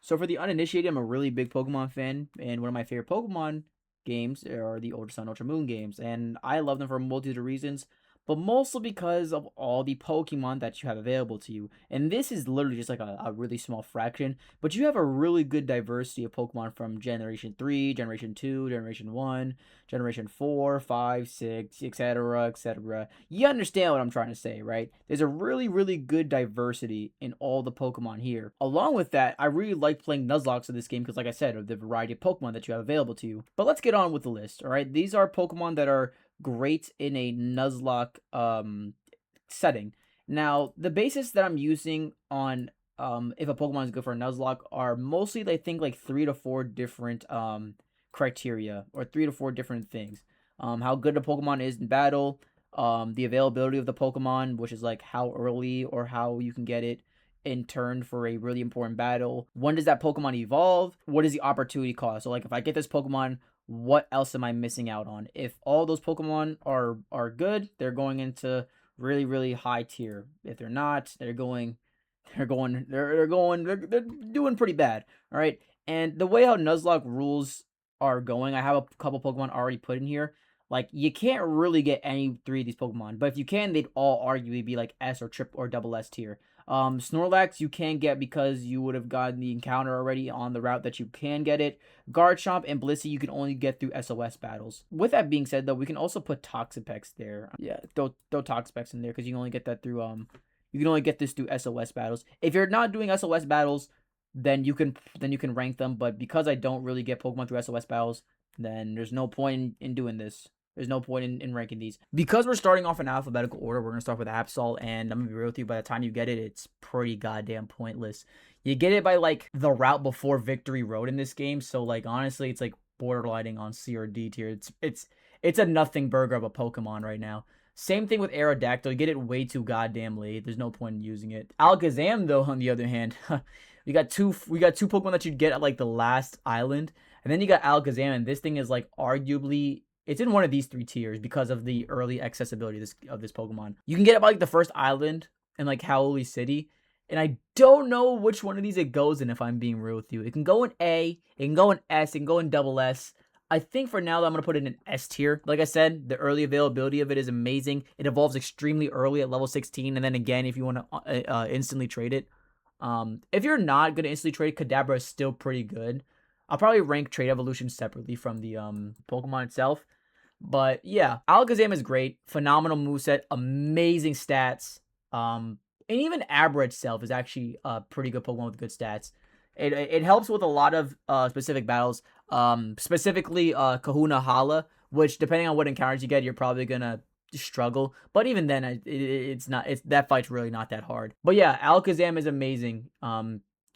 So for the uninitiated, I'm a really big Pokemon fan, and one of my favorite Pokemon games are the Ultra Sun, Ultra Moon games, and I love them for a multitude of reasons, but mostly because of all the Pokemon that you have available to you. And this is literally just like a really small fraction, but you have a really good diversity of Pokemon from Generation 3, Generation 2, Generation 1, Generation 4, 5, 6, etc., etc. You understand what I'm trying to say, right? There's a really, really good diversity in all the Pokemon here. Along with that, I really like playing Nuzlocke in this game because, like I said, of the variety of Pokemon that you have available to you. But let's get on with the list, all right? These are Pokemon that are great in a Nuzlocke setting. Now, the basis that I'm using on if a Pokemon is good for a Nuzlocke are mostly, I think, like 3 to 4 different criteria or 3 to 4 different things. How good a Pokemon is in battle, the availability of the Pokemon, which is like how early or how you can get it in turn for a really important battle. When does that Pokemon evolve? What is the opportunity cost? So like if I get this Pokemon, what else am I missing out on? If all those Pokemon are good, they're going into really, really high tier. If they're not, they're doing pretty bad. All right. And the way how Nuzlocke rules are going, I have a couple Pokemon already put in here. Like you can't really get any 3 of these Pokemon, but if you can, they'd all arguably be like S or trip or double S tier. Snorlax you can get because you would have gotten the encounter already on the route that you can get it. Garchomp and Blissey you can only get through SOS battles. With that being said, though, we can also put Toxapex there. Yeah, throw Toxapex in there because you can only get that through you can only get this through SOS battles. If you're not doing SOS battles, then you can rank them. But because I don't really get Pokemon through SOS battles, then there's no point in doing this. There's no point in ranking these. Because we're starting off in alphabetical order, we're going to start with Absol, and I'm going to be real with you, by the time you get it, it's pretty goddamn pointless. You get it by, like, the route before Victory Road in this game, so, like, honestly, it's, like, borderlining on C or D tier. It's a nothing burger of a Pokemon right now. Same thing with Aerodactyl. You get it way too goddamn late. There's no point in using it. Alakazam, though, on the other hand, we got two Pokemon that you'd get at, like, the last island, and then you got Alakazam, and this thing is, like, arguably it's in one of these 3 tiers because of the early accessibility of this Pokemon. You can get it by like the first island in like Howley City, and I don't know which one of these it goes in. If I'm being real with you, it can go in A, it can go in S, it can go in double S. I think for now I'm gonna put it in S tier. Like I said, the early availability of it is amazing. It evolves extremely early at level 16, and then again if you want to instantly trade it. If you're not gonna instantly trade, Kadabra is still pretty good. I'll probably rank Trade Evolution separately from the Pokemon itself. But yeah, Alakazam is great. Phenomenal moveset, amazing stats. And even Abra itself is actually a pretty good Pokemon with good stats. It helps with a lot of specific battles. Specifically Kahuna Hala, which depending on what encounters you get, you're probably gonna struggle. But even then, it's not. It's that fight's really not that hard. But yeah, Alakazam is amazing.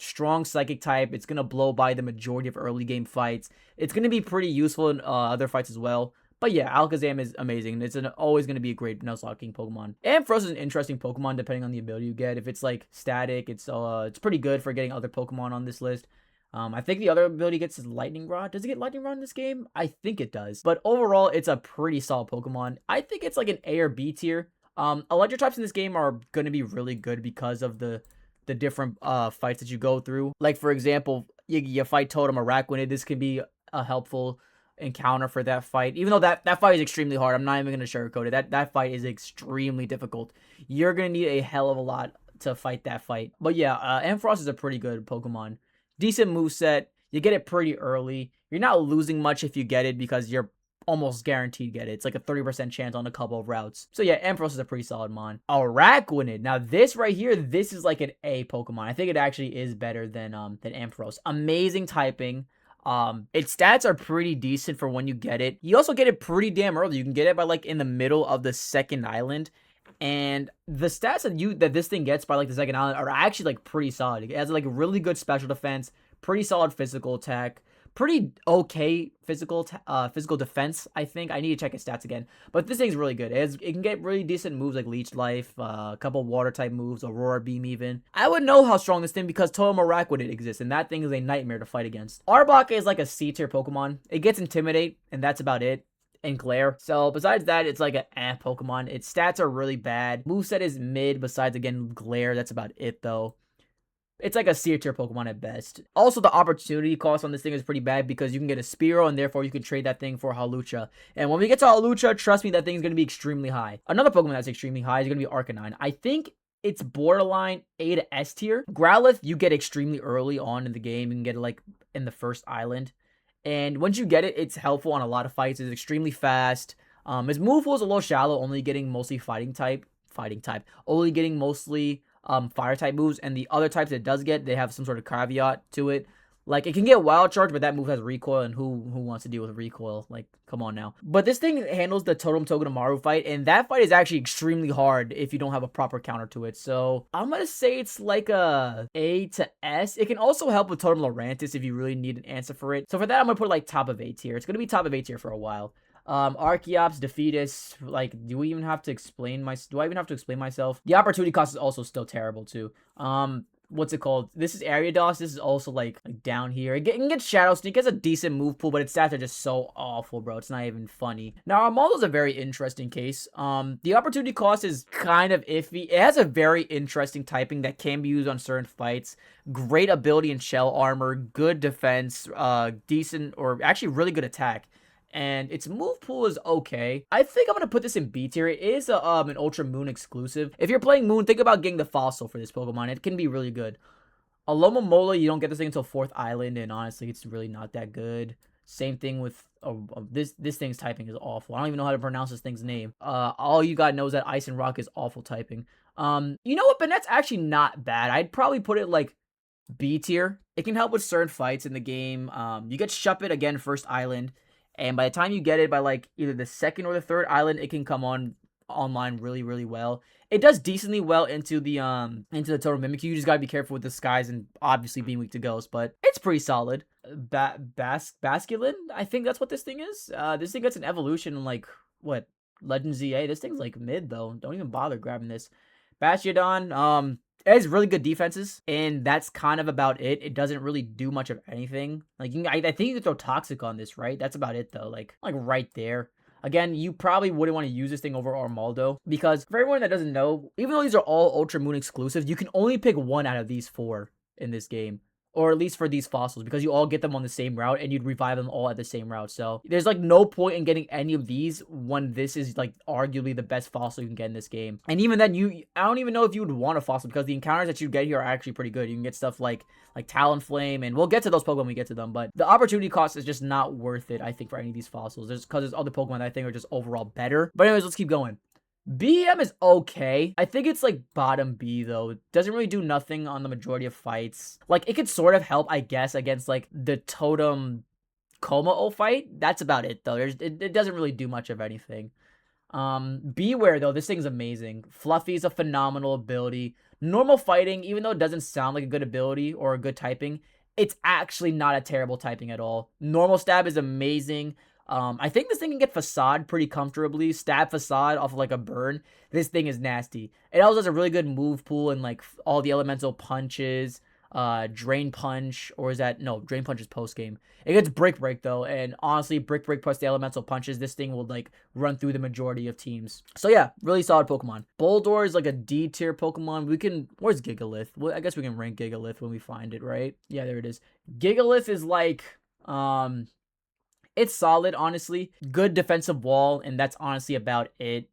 Strong psychic type. It's gonna blow by the majority of early game fights. It's gonna be pretty useful in other fights as well. But yeah, Alakazam is amazing. It's always going to be a great Nuzlocking Pokemon. Ampharos is an interesting Pokemon depending on the ability you get. If it's like static, it's pretty good for getting other Pokemon on this list. I think the other ability gets is Lightning Rod. Does it get Lightning Rod in this game? I think it does. But overall, it's a pretty solid Pokemon. I think it's like an A or B tier. Electric types in this game are going to be really good because of the different fights that you go through. Like for example, you fight Totem Araquanid. This could be a helpful encounter for that fight, even though that fight is extremely hard. I'm not even going to sugarcoat it. That fight is extremely difficult. You're going to need a hell of a lot to fight that fight. But yeah, Ampharos is a pretty good Pokemon. Decent moveset. You get it pretty early. You're not losing much if you get it because you're almost guaranteed to get it. It's like a 30% chance on a couple of routes. So yeah, Ampharos is a pretty solid mon. Araquanid. Now this right here, this is like an A Pokemon. I think it actually is better than Ampharos. Amazing typing. Its stats are pretty decent for when you get it. You also get it pretty damn early. You can get it by like in the middle of the second island. And the stats that this thing gets by like the second island are actually like pretty solid. It has like really good special defense, pretty solid physical attack, pretty okay physical defense. I think I need to check its stats again, but this thing's really good. It can get really decent moves like Leech Life, a couple water type moves, Aurora Beam even. I would know how strong this thing because Totem Araquanid exists, and that thing is a nightmare to fight against. Arbok is like a C tier Pokemon. It gets Intimidate, and that's about it. And Glare. So besides that, it's like an Pokemon. Its stats are really bad. Moveset is mid besides again Glare. That's about it though. It's like a C tier Pokemon at best. Also, the opportunity cost on this thing is pretty bad because you can get a Spearow and therefore you can trade that thing for Hawlucha. And when we get to Hawlucha, trust me, that thing is going to be extremely high. Another Pokemon that's extremely high is going to be Arcanine. I think it's borderline A to S tier. Growlithe, you get extremely early on in the game. You can get it like in the first island. And once you get it, it's helpful on a lot of fights. It's extremely fast. His move pool is a little shallow, only getting mostly fighting type, only getting mostly fire type moves, and the other types it does get, they have some sort of caveat to it. Like, it can get wild charge, but that move has recoil, and who wants to deal with recoil? Like, come on now. But this thing handles the Totem Togedemaru fight, and that fight is actually extremely hard if you don't have a proper counter to it. So I'm gonna say it's like a A to S. It can also help with Totem Lurantis if you really need an answer for it. So for that, I'm gonna put like top of A tier. It's gonna be top of A tier for a while. Archeops, Defeatus, like, do I even have to explain myself? The opportunity cost is also still terrible, too. What's it called? This is Ariados. This is also, like down here. It can get Shadow Sneak. It's a decent move pool, but its stats are just so awful, bro. It's not even funny. Now, Armaldo's a very interesting case. The opportunity cost is kind of iffy. It has a very interesting typing that can be used on certain fights. Great ability in shell armor, good defense, decent, or actually really good attack. And its move pool is okay. I think I'm going to put this in B tier. It is an Ultra Moon exclusive. If you're playing Moon, think about getting the Fossil for this Pokemon. It can be really good. Alomomola, you don't get this thing until 4th Island, and honestly, it's really not that good. Same thing with this thing's typing is awful. I don't even know how to pronounce this thing's name. All you got knows that Ice and Rock is awful typing. You know what? Banette's actually not bad. I'd probably put it like B tier. It can help with certain fights in the game. You get Shuppet again, 1st Island. And by the time you get it, by like either the 2nd or the 3rd island, it can come online really, really well. It does decently well into the Totem Mimikyu. You just gotta be careful with the skies and obviously being weak to ghosts, but it's pretty solid. Basculin, I think that's what this thing is. This thing gets an evolution in like what, Legend ZA. This thing's like mid though. Don't even bother grabbing this. Bastiodon, it has really good defenses, and that's kind of about it. It doesn't really do much of anything. Like, I think you can throw Toxic on this, right? That's about it, though. Like right there. Again, you probably wouldn't want to use this thing over Armaldo, because for everyone that doesn't know, even though these are all Ultra Moon exclusives, you can only pick one out of these 4 in this game. Or at least for these fossils, because you all get them on the same route, and you'd revive them all at the same route. So there's like no point in getting any of these when this is like arguably the best fossil you can get in this game. And even then, I don't even know if you would want a fossil, because the encounters that you get here are actually pretty good. You can get stuff like Talonflame, and we'll get to those Pokemon when we get to them. But the opportunity cost is just not worth it, I think, for any of these fossils. Just because there's other Pokemon that I think are just overall better. But anyways, let's keep going. BM is okay. I think it's like bottom B though. It doesn't really do nothing on the majority of fights. Like, it could sort of help, I guess, against like the Totem Como fight. That's about it though. It doesn't really do much of anything. Beware though, this thing's amazing. Fluffy's a phenomenal ability. Normal fighting, even though it doesn't sound like a good ability or a good typing, it's actually not a terrible typing at all. Normal stab is amazing. I think this thing can get Facade pretty comfortably. Stab Facade off of like a burn. This thing is nasty. It also has a really good move pool and like all the elemental punches. Drain Punch, or is that, no, Drain Punch is post game. It gets Brick Break though, and honestly, Brick Break plus the elemental punches, this thing will like run through the majority of teams. So yeah, really solid Pokemon. Boldor is like a D tier Pokemon. Where's Gigalith? Well, I guess we can rank Gigalith when we find it, right? Yeah, there it is. Gigalith is like, it's solid, honestly. Good defensive wall, and that's honestly about it.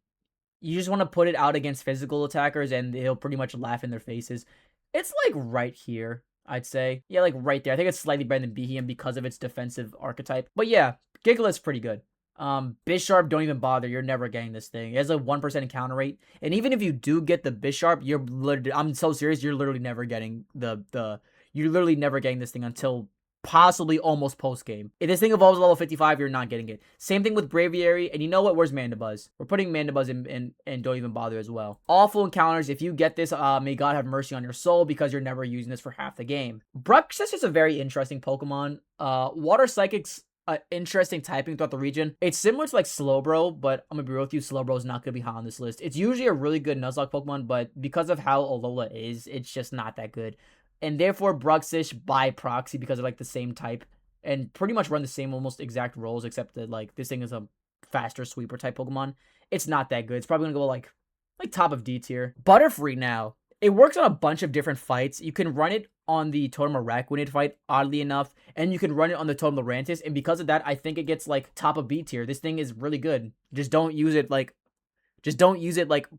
You just want to put it out against physical attackers, and they'll pretty much laugh in their faces. It's like right here, I'd say. Yeah, like right there. I think it's slightly better than Behem because of its defensive archetype. But yeah, Gigalith's pretty good. Bisharp, don't even bother. You're never getting this thing. It has a 1% encounter rate. And even if you do get the Bisharp, you're literally, I'm so serious, you're literally never getting you're literally never getting this thing until possibly almost post-game. If this thing evolves to level 55, you're not getting it. Same thing with Braviary, and you know what? Where's Mandibuzz? We're putting Mandibuzz in and don't even bother as well. Awful encounters. If you get this, may God have mercy on your soul, because you're never using this for half the game. Bruxish is a very interesting Pokemon. Water Psychic's interesting typing throughout the region. It's similar to like Slowbro, but I'm gonna be real with you, Slowbro is not gonna be high on this list. It's usually a really good Nuzlocke Pokemon, but because of how Alola is, it's just not that good. And therefore, Bruxish by proxy, because of like the same type and pretty much run the same almost exact roles, except that like this thing is a faster sweeper type Pokemon. It's not that good. It's probably gonna go like top of D tier. Butterfree now. It works on a bunch of different fights. You can run it on the Totem Araquanid fight, oddly enough, and you can run it on the Totem Lurantis, and because of that, I think it gets like top of B tier. This thing is really good. Just don't use it like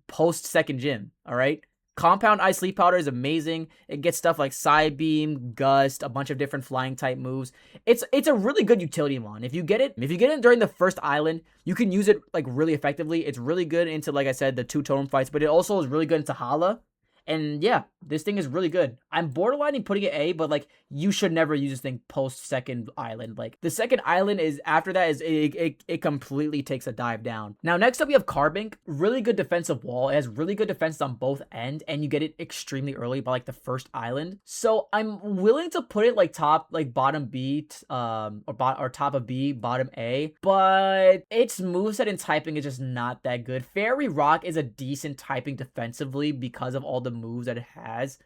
post second gym, all right? Compound Ice Sleep Powder is amazing. It gets stuff like Side Beam, Gust, a bunch of different flying type moves. It's a really good utility mon. If you get it during the first island, you can use it like really effectively. It's really good into, like I said, the 2 totem fights, but it also is really good into Hala. And yeah, this thing is really good. I'm borderlining putting it A, but like you should never use this thing post second island. Like the second island is after that is it completely takes a dive down. Now next up we have Carbink, really good defensive wall. It has really good defense on both ends, and you get it extremely early by like the first island. So I'm willing to put it like top, like bottom B, or top of B, bottom A, but its moveset and typing is just not that good. Fairy Rock is a decent typing defensively because of all the moves that it has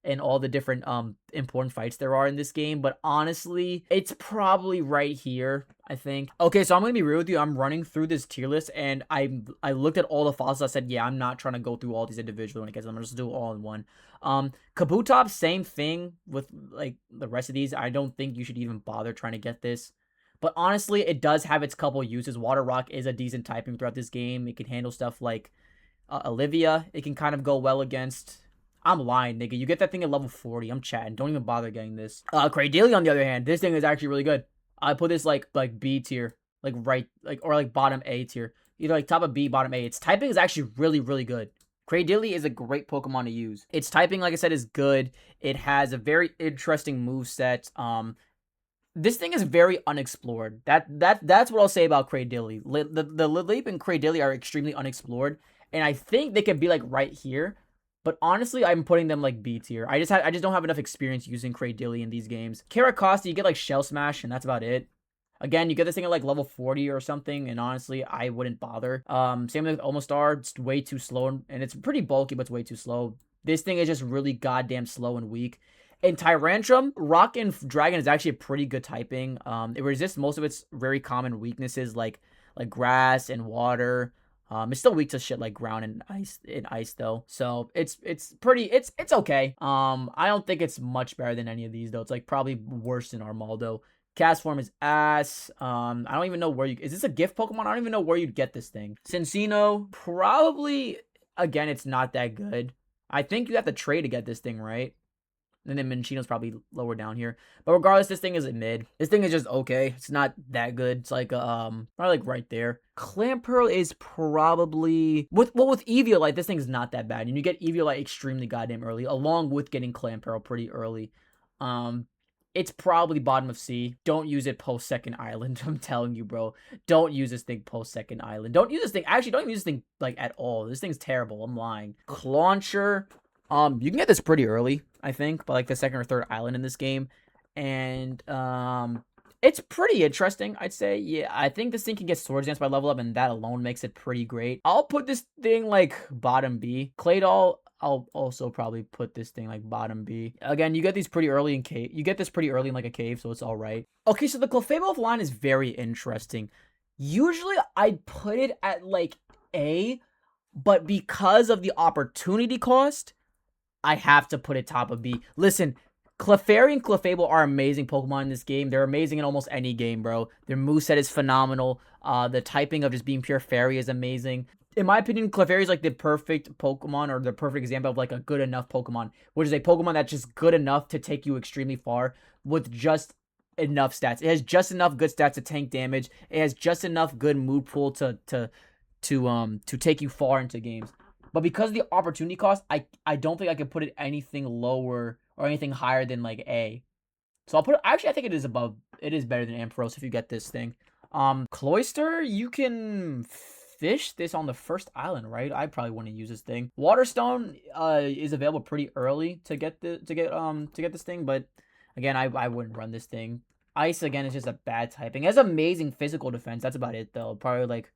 and all the different important fights there are in this game, but honestly, it's probably right here, I think. Okay, so I'm gonna be real with you. I'm running through this tier list, and I looked at all the fossils. I said, yeah, I'm not trying to go through all these individually when it gets them. I'm just do it all in one. Kabutop, same thing with like the rest of these. I don't think you should even bother trying to get this. But honestly, it does have its couple uses. Water Rock is a decent typing throughout this game. It can handle stuff like Olivia. It can kind of go well against. I'm lying, nigga. You get that thing at level 40. I'm chatting. Don't even bother getting this. Cradily, on the other hand, this thing is actually really good. I put this like B tier, like right, like or like bottom A tier, either like top of B, bottom A. Its typing is actually really, really good. Cradily is a great Pokemon to use. Its typing, like I said, is good. It has a very interesting moveset. This thing is very unexplored. That's what I'll say about Cradily. The Lileep and Cradily are extremely unexplored, and I think they could be like right here. But honestly, I'm putting them like B tier. I just don't have enough experience using Cradily in these games. Caracosta, you get like Shell Smash, and that's about it. Again, you get this thing at like level 40 or something, and honestly, I wouldn't bother. Same with Omastar, it's way too slow, and it's pretty bulky, but it's way too slow. This thing is just really goddamn slow and weak. In Tyrantrum, Rock and Dragon is actually a pretty good typing. It resists most of its very common weaknesses like grass and water. It's still weak to shit like ground and ice though. So it's okay. I don't think it's much better than any of these though. It's like probably worse than Armaldo. Cast form is ass. I don't even know where is this a gift Pokemon? I don't even know where you'd get this thing. Cincino, probably, again, it's not that good. I think you have to trade to get this thing, right? And then Minchino's probably lower down here. But regardless, this thing is a mid. This thing is just okay. It's not that good. It's like probably like right there. Clamperl is probably with Eviolite, this thing is not that bad. And you get Eviolite extremely goddamn early, along with getting Clamperl pretty early. It's probably bottom of C. Don't use it post second island. I'm telling you, bro. Don't use this thing post second island. Don't use this thing. Actually, don't use this thing like at all. This thing's terrible. I'm lying. Clauncher. You can get this pretty early, I think, by like the second or third island in this game. And it's pretty interesting, I'd say. Yeah, I think this thing can get Swords Dance by level up, and that alone makes it pretty great. I'll put this thing like bottom B. Claydol, I'll also probably put this thing like bottom B. Again, you get these pretty early in cave. You get this pretty early in like a cave, so it's all right. Okay, so the Clefable line is very interesting. Usually I'd put it at like A, but because of the opportunity cost, I have to put it top of B. Listen, Clefairy and Clefable are amazing Pokemon in this game. They're amazing in almost any game, bro. Their moveset is phenomenal. The typing of just being pure fairy is amazing. In my opinion, Clefairy is like the perfect Pokemon, or the perfect example of like a good enough Pokemon, which is a Pokemon that's just good enough to take you extremely far with just enough stats. It has just enough good stats to tank damage. It has just enough good mood pool to take you far into games. But because of the opportunity cost, I don't think I could put it anything lower or anything higher than like A. So I'll put it, actually I think it is better than Ampharos if you get this thing. Cloyster, you can fish this on the first island, right? I probably wouldn't use this thing. Waterstone is available pretty early to get this thing, but again, I wouldn't run this thing. Ice, again, is just a bad typing. It has amazing physical defense. That's about it though. Probably like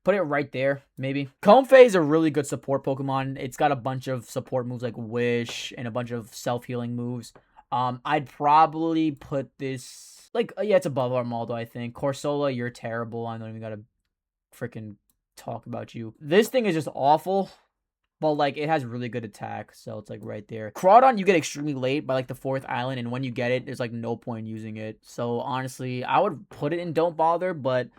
put it right there, maybe. Comfey is a really good support Pokemon. It's got a bunch of support moves like Wish and a bunch of self-healing moves. I'd probably put this like, yeah, it's above Armaldo, I think. Corsola, you're terrible. I don't even gotta freaking talk about you. This thing is just awful. But like it has really good attack, so it's like right there. Crawdon you get extremely late by like the 4th island, and when you get it, there's like no point in using it. So honestly, I would put it in don't bother, but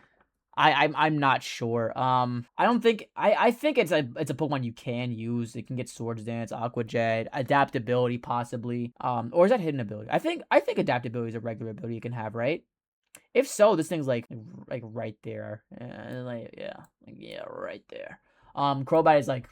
I'm not sure. I don't think I think it's a Pokemon you can use. It can get Swords Dance, Aqua Jet, adaptability possibly. Or is that hidden ability? I think adaptability is a regular ability you can have, right? If so, this thing's like right there. Yeah, right there. Crobat is like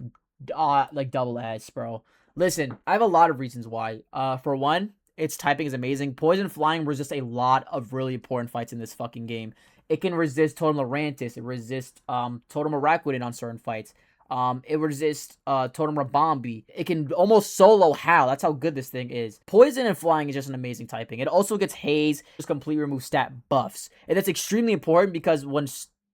double S, bro. Listen, I have a lot of reasons why. For one, its typing is amazing. Poison Flying resists a lot of really important fights in this fucking game. It can resist Totem Lurantis. It resists Totem Araquanid on certain fights. It resists Totem Rabombi. It can almost solo Hal. That's how good this thing is. Poison and Flying is just an amazing typing. It also gets Haze, just completely remove stat buffs. And that's extremely important because when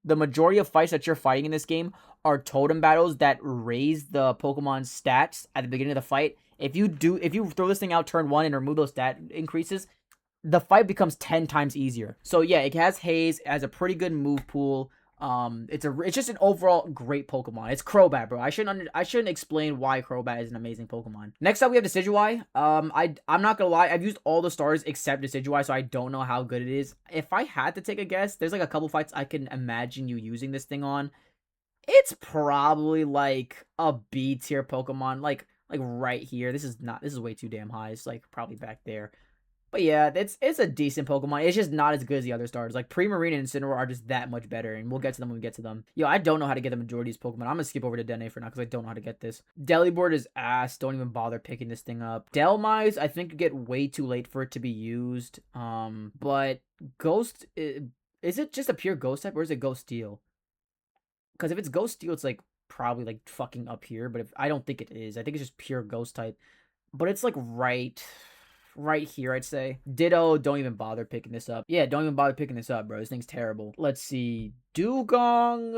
the majority of fights that you're fighting in this game are totem battles that raise the Pokemon's stats at the beginning of the fight. If you throw this thing out turn 1 and remove those stat increases, the fight becomes 10 times easier. So yeah, it has Haze, it has a pretty good move pool. It's just an overall great Pokemon. It's Crobat, bro. I shouldn't explain why Crobat is an amazing Pokemon. Next up, we have Decidueye. I'm not gonna lie, I've used all the stars except Decidueye, so I don't know how good it is. If I had to take a guess, there's like a couple fights I can imagine you using this thing on. It's probably like a B tier Pokemon, like right here. This is way too damn high. It's like probably back there. But yeah, it's a decent Pokemon. It's just not as good as the other stars. Like Primarina and Incineroar are just that much better, and we'll get to them when we get to them. Yo, I don't know how to get the majority of these Pokemon. I'm gonna skip over to Dene for now because I don't know how to get this. Delibird is ass. Don't even bother picking this thing up. Delmise, I think you get way too late for it to be used. But Ghost, is it just a pure Ghost type or is it Ghost Steel? Because if it's Ghost Steel, it's like probably like fucking up here. But if I don't think it is, I think it's just pure Ghost type. But it's like right here, I'd say. Ditto, don't even bother picking this up. Yeah, don't even bother picking this up, bro. This thing's terrible. Let's see. Dugong.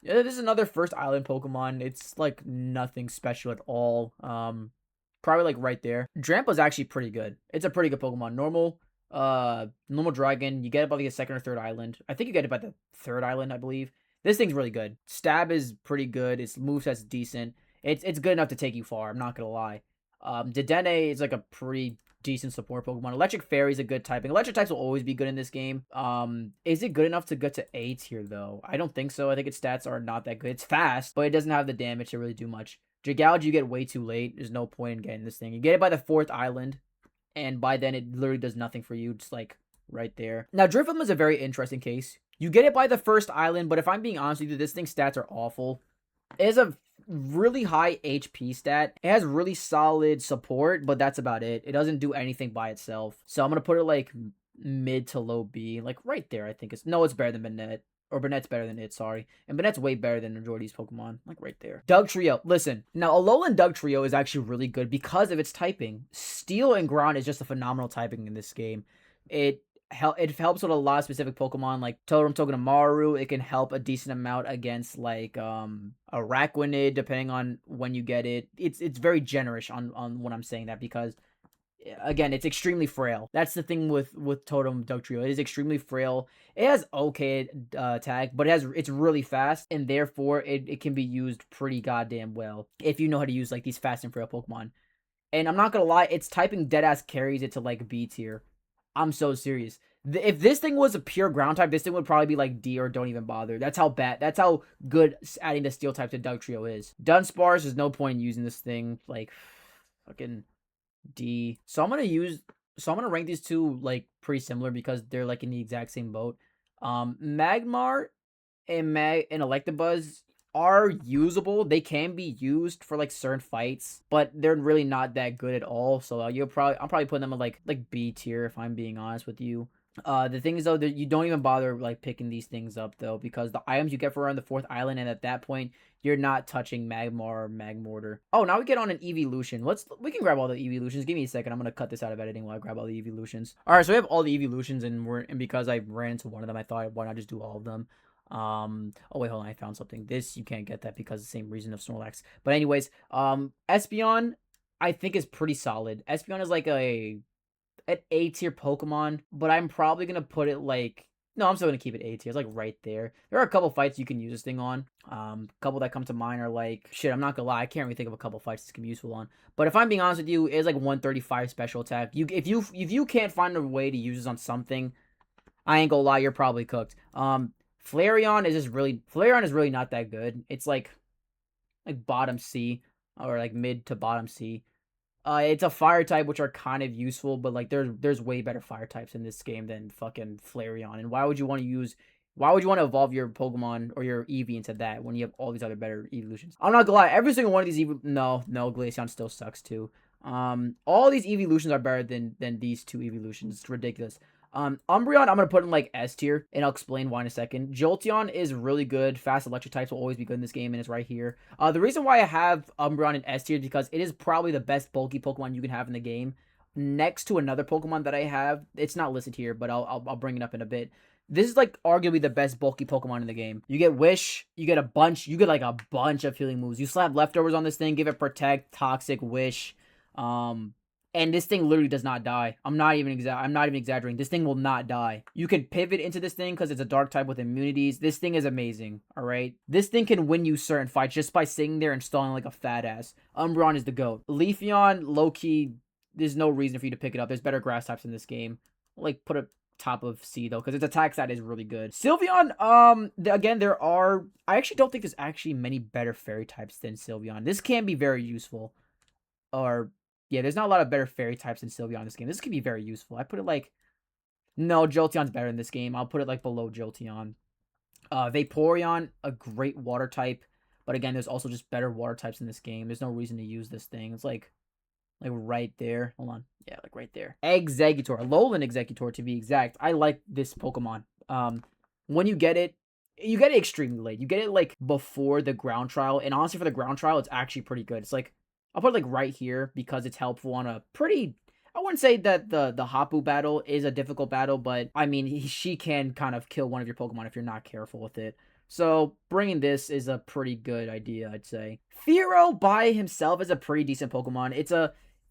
Yeah, this is another first island Pokemon. It's like nothing special at all. Probably like right there. Drampa's actually pretty good. It's a pretty good Pokemon. Normal dragon. You get it by the 2nd or 3rd island. I think you get it by the 3rd island, I believe. This thing's really good. Stab is pretty good. Its moveset's decent. It's good enough to take you far. I'm not gonna lie. Dedenne is like a pretty decent support Pokemon. Electric Fairy is a good typing. Electric types will always be good in this game. Is it good enough to get to A tier though? I don't think so. I think its stats are not that good. It's fast, but it doesn't have the damage to really do much. Gigouge you get way too late. There's no point in getting this thing. You get it by the 4th island, and by then it literally does nothing for you. It's like right there. Now Drifloon is a very interesting case. You get it by the 1st island, but if I'm being honest with you, this thing's stats are awful. It has a really high HP stat. It has really solid support, but that's about it. It doesn't do anything by itself. So I'm going to put it like mid to low B. Like right there, I think it's... No, it's better than Banette. Or Banette's better than it, sorry. And Banette's way better than the majority of these Pokemon. Like right there. Dugtrio. Listen. Now, Alolan Dugtrio is actually really good because of its typing. Steel and Ground is just a phenomenal typing in this game. It helps with a lot of specific Pokemon like Totem Togedemaru. It can help a decent amount against like Araquanid depending on when you get it. It's very generous on what I'm saying that because again, it's extremely frail. That's the thing with Totem Dugtrio. It is extremely frail. It has okay attack, but it's really fast, and therefore it can be used pretty goddamn well if you know how to use like these fast and frail Pokemon. And I'm not gonna lie, its typing deadass carries it to like B tier. I'm so serious. If this thing was a pure ground type, this thing would probably be like D or don't even bother. That's how bad. That's how good adding the steel type to Dugtrio is. Dunsparce, there's no point in using this thing. Like, fucking D. So I'm gonna rank these two like pretty similar because they're like in the exact same boat. Magmar and Electabuzz are usable. They can be used for like certain fights, but they're really not that good at all. So I'm probably putting them in like B tier if I'm being honest with you. The thing is though that you don't even bother like picking these things up though because the items you get for around the 4th island, and at that point you're not touching Magmar or Magmortar. Oh, now we get on an evolution. We can grab all the evolutions. Give me a second. I'm gonna cut this out of editing while I grab all the evolutions. All right, so we have all the evolutions, and because I ran into one of them, I thought why not just do all of them. Oh wait, hold on, I found something. This you can't get that because the same reason of Snorlax. But anyways, Espeon I think is pretty solid. Espeon is like an A tier Pokemon, but I'm probably gonna put it like No, I'm still gonna keep it A tier. It's like right there. There are a couple fights you can use this thing on. Couple that come to mind are like shit. I'm not gonna lie, I can't really think of a couple fights this can be useful on. But if I'm being honest with you, it's like 135 special attack. If you can't find a way to use this on something, I ain't gonna lie, you're probably cooked. Flareon is really not that good. It's like bottom C or like mid to bottom C. It's a fire type, which are kind of useful, but like there's way better fire types in this game than fucking Flareon. And why would you want to use? Why would you want to evolve your Pokemon or your Eevee into that when you have all these other better evolutions? I'm not gonna lie, every single one of these no, Glaceon still sucks too. All these evolutions are better than these two evolutions. It's ridiculous. Umbreon, I'm gonna put in like S tier, and I'll explain why in a second. Jolteon is really good. Fast electric types will always be good in this game, and it's right here. The reason why I have Umbreon in S tier is because it is probably the best bulky Pokemon you can have in the game. Next to another Pokemon that I have, it's not listed here, but I'll bring it up in a bit. This is like arguably the best bulky Pokemon in the game. You get Wish, you get like a bunch of healing moves. You slap leftovers on this thing, give it Protect, Toxic, Wish, and this thing literally does not die. I'm not even exaggerating. This thing will not die. You can pivot into this thing because it's a dark type with immunities. This thing is amazing. All right. This thing can win you certain fights just by sitting there and stalling like a fat ass. Umbreon is the GOAT. Leafeon, low key, there's no reason for you to pick it up. There's better grass types in this game. Like put a top of C though, because its attack stat is really good. Sylveon, again, I actually don't think there's actually many better fairy types than Sylveon. This can be very useful. Or yeah, there's not a lot of better fairy types in Sylveon in this game. This can be very useful. I put it like, no, Jolteon's better in this game. I'll put it like below Jolteon. Vaporeon, a great water type, but again, there's also just better water types in this game. There's no reason to use this thing. It's like right there. Hold on, yeah, like right there. Exeggutor, Alolan Exeggutor to be exact. I like this Pokemon. When you get it extremely late. You get it like before the ground trial, and honestly, for the ground trial, it's actually pretty good. It's like I'll put it like right here because it's helpful on a pretty. I wouldn't say that the Hapu battle is a difficult battle, but I mean she can kind of kill one of your Pokemon if you're not careful with it. So bringing this is a pretty good idea, I'd say. Fearow by himself is a pretty decent Pokemon. It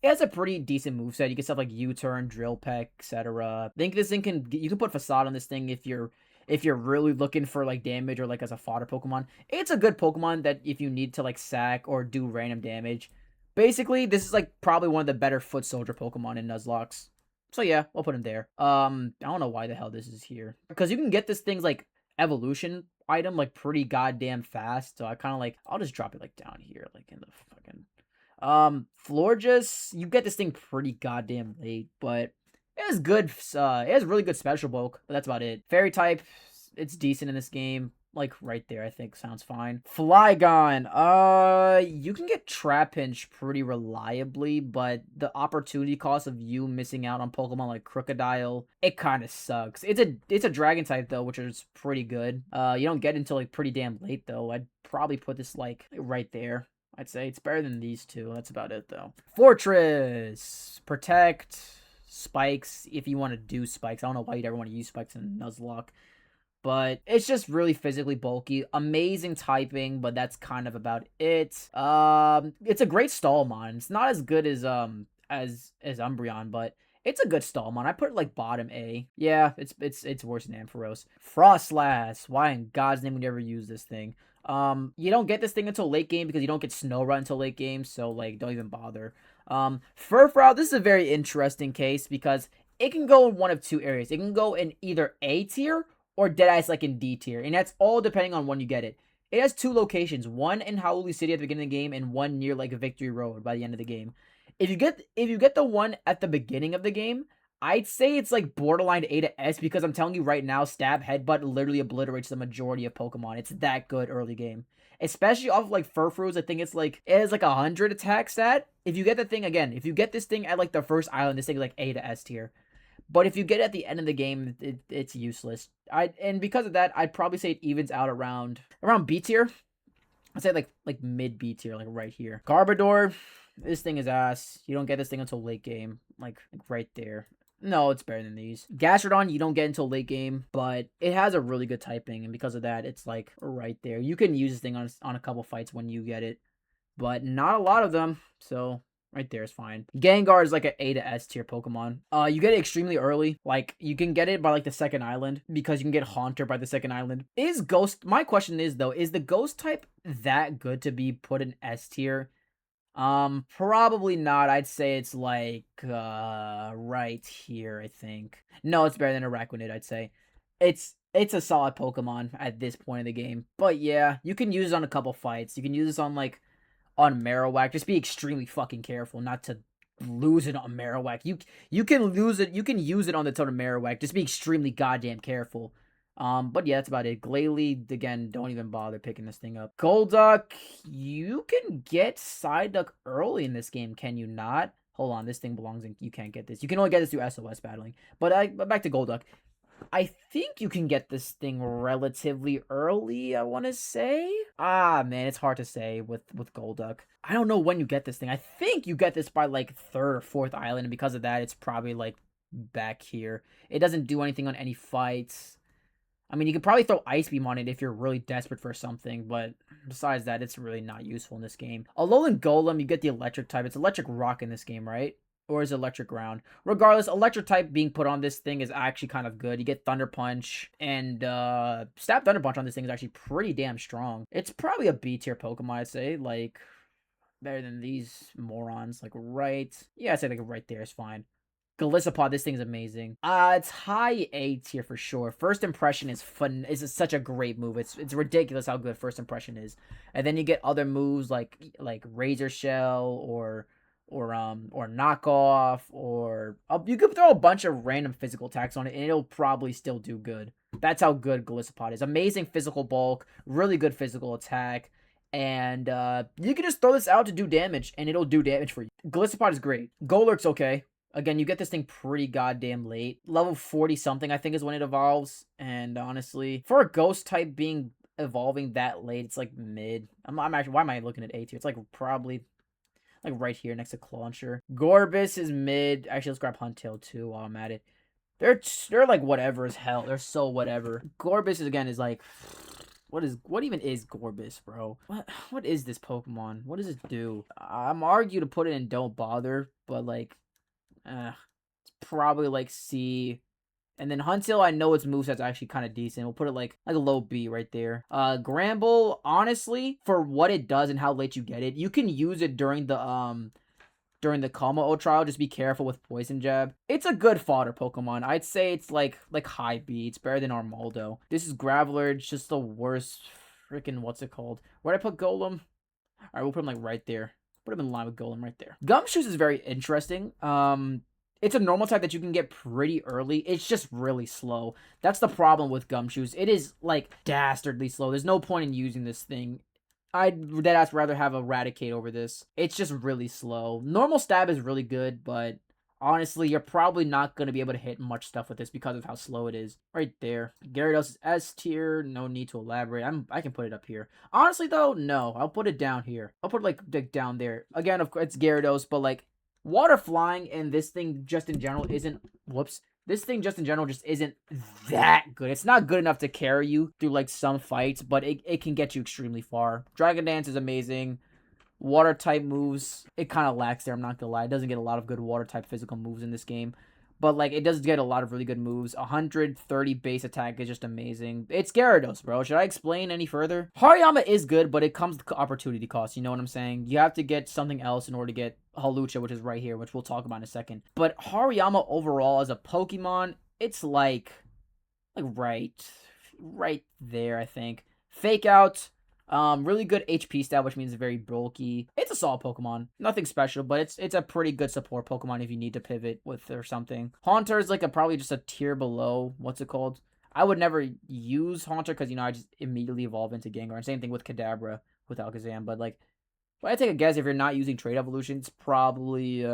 has a pretty decent moveset. You can stuff like U-turn, Drill Peck, etc. I think this thing you can put Facade on this thing if you're really looking for like damage or like as a fodder Pokemon. It's a good Pokemon that if you need to like sack or do random damage. Basically, this is like probably one of the better foot soldier Pokemon in Nuzlocke. So yeah, we'll put him there. I don't know why the hell this is here. Because you can get this thing's like evolution item like pretty goddamn fast. So I kind of like, I'll just drop it like down here, like in the fucking Florges. You get this thing pretty goddamn late, but it has good it has really good special bulk, but that's about it. Fairy type, it's decent in this game. Like right there, I think sounds fine. Flygon, you can get Trapinch pretty reliably, but the opportunity cost of you missing out on Pokemon like Crocodile, it kind of sucks. It's a Dragon type though, which is pretty good. You don't get until like pretty damn late though. I'd probably put this like right there. I'd say it's better than these two. That's about it though. Fortress, Protect, Spikes. If you want to do Spikes, I don't know why you'd ever want to use Spikes in Nuzlocke. But it's just really physically bulky. Amazing typing, but that's kind of about it. It's a great stall mon. It's not as good as Umbreon, but it's a good stall mon. I put it like bottom A. Yeah, it's worse than Ampharos. Frostlass. Why in God's name would you ever use this thing? You don't get this thing until late game because you don't get Snow until late game, so like don't even bother. Furfrou, this is a very interesting case because it can go in one of two areas. It can go in either A tier or Deadeye's like in D tier, and that's all depending on when you get it. It has two locations, one in Howley City at the beginning of the game, and one near like Victory Road by the end of the game. If you get the one at the beginning of the game, I'd say it's like borderline A to S because I'm telling you right now, Stab Headbutt literally obliterates the majority of Pokemon. It's that good early game. Especially off of like Furfrous, I think it has like 100 attack stat. If you get the thing again, if you get this thing at like the first island, this thing is like A to S tier. But if you get it at the end of the game, it's useless. And because of that, I'd probably say it evens out around B tier. I'd say like mid B tier, like right here. Garbodor, this thing is ass. You don't get this thing until late game, like right there. No, it's better than these. Gastrodon, you don't get until late game, but it has a really good typing, and because of that, it's like right there. You can use this thing on a couple fights when you get it, but not a lot of them. So Right there is fine. Gengar is like an A to S tier Pokemon. You get it extremely early. Like, you can get it by like the second island because you can get Haunter by the second island. Is Ghost... My question is, though, is the Ghost type that good to be put in S tier? Probably not. I'd say it's like, right here, I think. No, it's better than Araquanid, I'd say. It's a solid Pokemon at this point in the game. But yeah, you can use it on a couple fights. You can use this on Marowak. Just be extremely fucking careful not to lose it on Marowak. You can lose it. You can use it on the ton of Marowak. Just be extremely goddamn careful. But yeah, that's about it. Glalie, again, don't even bother picking this thing up. Golduck, you can get Psyduck early in this game, can you not? Hold on, this thing belongs in... You can't get this. You can only get this through SOS battling. But back to Golduck. I think you can get this thing relatively early, I want to say. Man, it's hard to say with Golduck. I don't know when you get this thing. I think you get this by, like, 3rd or 4th island, and because of that, it's probably, like, back here. It doesn't do anything on any fights. I mean, you could probably throw Ice Beam on it if you're really desperate for something, but besides that, it's really not useful in this game. Alolan Golem, you get the electric type. It's electric rock in this game, right? Or is it electric ground? Regardless, electric type being put on this thing is actually kind of good. You get Thunder Punch, and Stab Thunder Punch on this thing is actually pretty damn strong. It's probably a B tier Pokemon, I'd say. Like, better than these morons. Like, right... Yeah, I'd say like right there is fine. Golisopod, this thing's amazing. It's high A tier for sure. First impression is fun. Is such a great move. It's ridiculous how good first impression is. And then you get other moves like Razor Shell or knockoff, or you could throw a bunch of random physical attacks on it and it'll probably still do good. That's how good Golisopod is. Amazing physical bulk, really good physical attack, and you can just throw this out to do damage and it'll do damage for you. Golisopod is great. Golurk's okay. Again, you get this thing pretty goddamn late. Level 40 something, I think, is when it evolves. And honestly, for a ghost type evolving that late, it's like mid. I'm actually, why am I looking at A tier? It's like probably like right here next to Clauncher. Gorbis is mid. Actually, let's grab Huntail too while I'm at it. They're like whatever as hell. They're so whatever. Gorbis is like, what even is Gorbis, bro? What is this Pokemon? What does it do? I'm arguing to put it in Don't Bother, but like, it's probably like C. And then Huntail, I know its moveset's actually kind of decent. We'll put it like a low B right there. Gramble, honestly, for what it does and how late you get it, you can use it during the Como trial. Just be careful with Poison Jab. It's a good fodder Pokemon. I'd say it's like high B. It's better than Armaldo. This is Graveler. It's just the worst freaking, what's it called? Where'd I put Golem? Alright, we'll put him like right there. Put him in line with Golem right there. Gumshoes is very interesting. It's a normal type that you can get pretty early. It's just really slow. That's the problem with Gumshoes. It is, like, dastardly slow. There's no point in using this thing. I'd deadass rather have Eradicate over this. It's just really slow. Normal Stab is really good, but honestly, you're probably not going to be able to hit much stuff with this because of how slow it is. Right there. Gyarados is S tier. No need to elaborate. I can put it up here. Honestly, though, no. I'll put it down here. I'll put it, like down there. Again, of course, it's Gyarados, but, like, Water Flying and this thing just in general isn't... Whoops. This thing just in general just isn't that good. It's not good enough to carry you through, like, some fights, but it can get you extremely far. Dragon Dance is amazing. Water type moves, it kind of lacks there, I'm not gonna lie. It doesn't get a lot of good water type physical moves in this game. But, like, it does get a lot of really good moves. 130 base attack is just amazing. It's Gyarados, bro. Should I explain any further? Hariyama is good, but it comes with opportunity cost. You know what I'm saying? You have to get something else in order to get Hawlucha, which is right here, which we'll talk about in a second. But Hariyama overall as a Pokemon, it's like right there, I think. Fake Out. Really good HP stat, which means it's very bulky. It's a solid Pokemon. Nothing special, but it's a pretty good support Pokemon if you need to pivot with or something. Haunter is like probably just a tier below. What's it called? I would never use Haunter because, you know, I just immediately evolve into Gengar. And same thing with Kadabra with Alakazam. But, like, if I take a guess, if you're not using Trade Evolution, it's probably,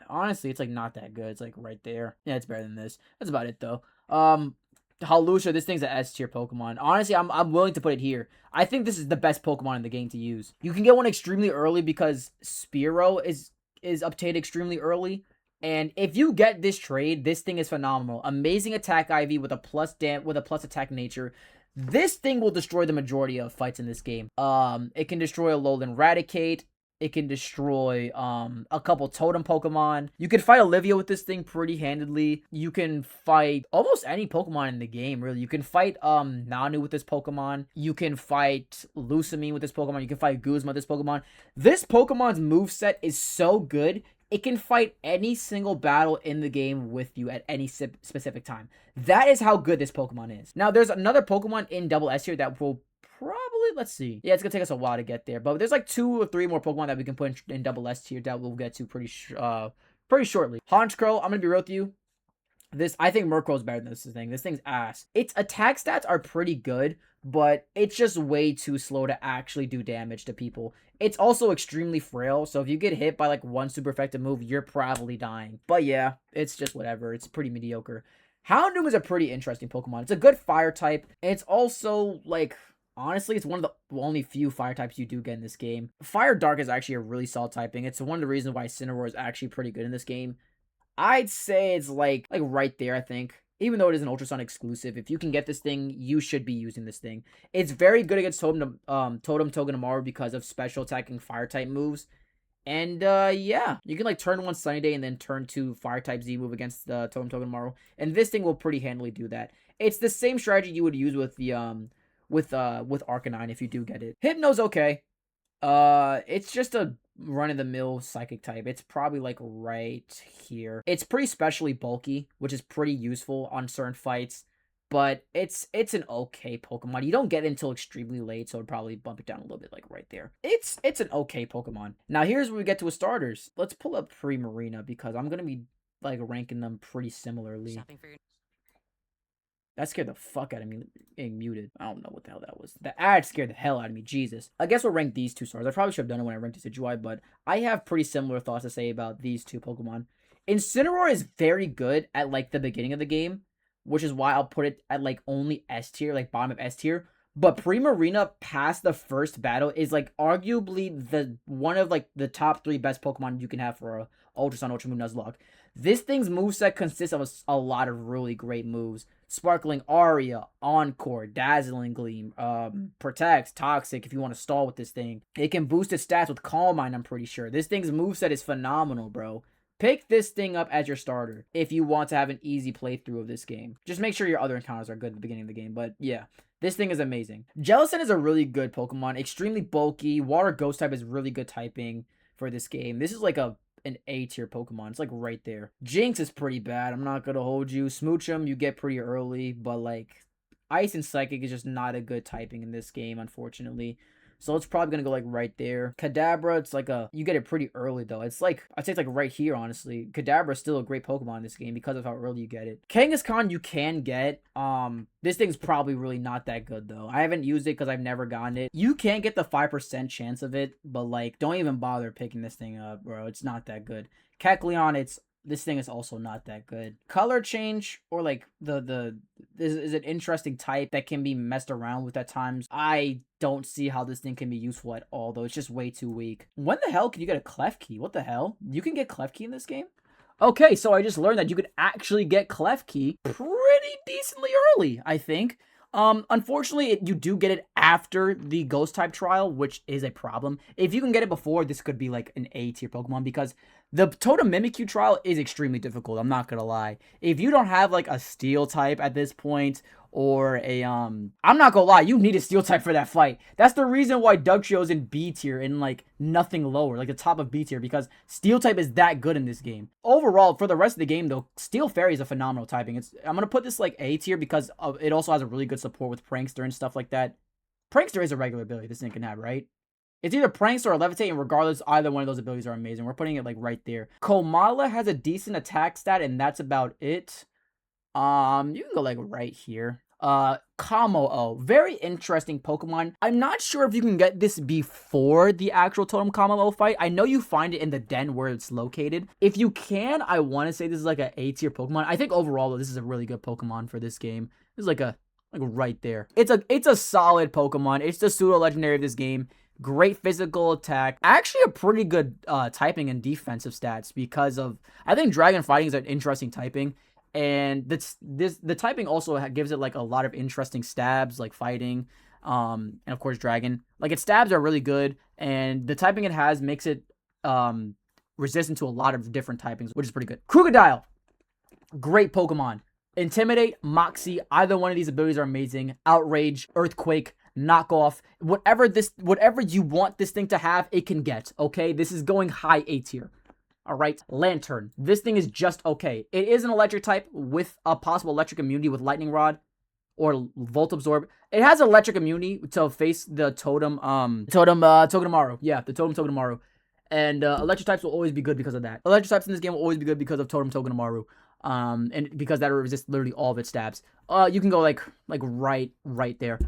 honestly, it's, like, not that good. It's, like, right there. Yeah, it's better than this. That's about it, though. Hawlucha, this thing's an S tier Pokemon. Honestly, I'm willing to put it here. I think this is the best Pokemon in the game to use. You can get one extremely early because Spearow is updated extremely early. And if you get this trade, this thing is phenomenal. Amazing attack IV with a plus attack nature. This thing will destroy the majority of fights in this game. It can destroy Alolan Raticate. It can destroy a couple totem Pokemon. You can fight Olivia with this thing pretty handedly. You can fight almost any Pokemon in the game, really. You can fight Nanu with this Pokemon. You can fight Lusamine with this Pokemon. You can fight Guzma with this Pokemon. This Pokemon's moveset is so good. It can fight any single battle in the game with you at any specific time. That is how good this Pokemon is. Now, there's another Pokemon in Double S here that will probably, let's see. Yeah, it's gonna take us a while to get there, but there's like 2 or 3 more Pokemon that we can put in Double S tier that we'll get to pretty shortly. Honchkrow, I'm gonna be real with you. I think Murkrow's better than this thing. This thing's ass. Its attack stats are pretty good, but it's just way too slow to actually do damage to people. It's also extremely frail, so if you get hit by like one super effective move, you're probably dying. But yeah, it's just whatever. It's pretty mediocre. Houndoom is a pretty interesting Pokemon. It's a good fire type. It's also like, honestly, it's one of the only few fire types you do get in this game. Fire Dark is actually a really solid typing. It's one of the reasons why Incineroar is actually pretty good in this game. I'd say it's like right there, I think. Even though it is an Ultrasun exclusive, if you can get this thing, you should be using this thing. It's very good against Totem Togedemaru because of special attacking fire type moves. And yeah, you can like turn 1 Sunny Day and then turn 2 fire type Z move against the Totem Togedemaru, and this thing will pretty handily do that. It's the same strategy you would use with the with Arcanine if you do get it. Hypno's okay. It's just a run-of-the-mill psychic type. It's probably like right here. It's pretty specially bulky, which is pretty useful on certain fights, but it's an okay Pokemon. You don't get it until extremely late, so it'd probably bump it down a little bit, like right there. It's an okay Pokemon. Now here's where we get to a starters. Let's pull up Primarina because I'm gonna be like ranking them pretty similarly. That scared the fuck out of me being muted. I don't know what the hell that was. The ad scared the hell out of me. Jesus. I guess we'll rank these 2 stars. I probably should have done it when I ranked Decidueye, but I have pretty similar thoughts to say about these 2 Pokemon. Incineroar is very good at like the beginning of the game, which is why I'll put it at like only S tier, like bottom of S tier. But Primarina past the first battle is like arguably the one of like the top 3 best Pokemon you can have for a Ultra Sun, Ultra Moon, Nuzlocke. This thing's moveset consists of a lot of really great moves. Sparkling Aria, Encore, Dazzling Gleam, Protects, Toxic if you want to stall with this thing. It can boost its stats with Calm Mind, I'm pretty sure. This thing's moveset is phenomenal, bro. Pick this thing up as your starter if you want to have an easy playthrough of this game. Just make sure your other encounters are good at the beginning of the game, but yeah. This thing is amazing. Jellicent is a really good Pokemon. Extremely bulky. Water Ghost type is really good typing for this game. This is like an A tier Pokemon. It's like right there. Jinx is pretty bad. I'm not gonna hold you. Smoochum you get pretty early, but like Ice and Psychic is just not a good typing in this game, unfortunately. So it's probably gonna go like right there. Kadabra, it's like you get it pretty early though. It's like, I'd say it's like right here, honestly. Kadabra is still a great Pokemon in this game because of how early you get it. Kangaskhan you can get. This thing's probably really not that good though. I haven't used it because I've never gotten it. You can get the 5% chance of it, but like, don't even bother picking this thing up, bro. It's not that good. Kecleon, this thing is also not that good. Color change, or like is an interesting type that can be messed around with at times. I don't see how this thing can be useful at all though. It's just way too weak. When the hell can you get a Klefki? What the hell? You can get Klefki in this game? Okay, so I just learned that you could actually get Klefki pretty decently early, I think. Unfortunately, you do get it after the Ghost type trial, which is a problem. If you can get it before, this could be like an A tier Pokemon because the Totem Mimikyu trial is extremely difficult. I'm not gonna lie. If you don't have like a Steel type at this point, or a I'm not gonna lie, you need a Steel type for that fight. That's the reason why Dugtrio's in B tier and like nothing lower, like the top of B tier, because Steel type is that good in this game. Overall, for the rest of the game though, Steel Fairy is a phenomenal typing. I'm gonna put this like A tier because it also has a really good support with Prankster and stuff like that. Prankster is a regular ability this thing can have, right? It's either Prankster or Levitate, and regardless, either one of those abilities are amazing. We're putting it like right there. Komala has a decent attack stat, and that's about it. You can go like right here. Kamo-O, very interesting Pokemon. I'm not sure if you can get this before the actual Totem Kamo-O fight. I know you find it in the den where it's located. If you can, I want to say this is like an A tier Pokemon. I think overall though, this is a really good Pokemon for this game. This is like right there. It's a solid Pokemon. It's the pseudo legendary of this game. Great physical attack. Actually a pretty good typing and defensive stats because of, I think Dragon Fighting is an interesting typing. And the typing also gives it like a lot of interesting stabs, like fighting, and of course Dragon. Like its stabs are really good, and the typing it has makes it resistant to a lot of different typings, which is pretty good. Crocodile, great Pokemon. Intimidate, Moxie, either one of these abilities are amazing. Outrage, Earthquake, Knockoff, whatever you want this thing to have, it can get, okay? This is going high A tier. All right, Lantern. This thing is just okay. It is an electric type with a possible electric immunity with Lightning Rod or Volt Absorb. It has electric immunity to face the Togedemaru. Yeah, the Togedemaru. And electric types will always be good because of that. Electric types in this game will always be good because of Togedemaru. And because that resists literally all of its stabs. You can go like right there.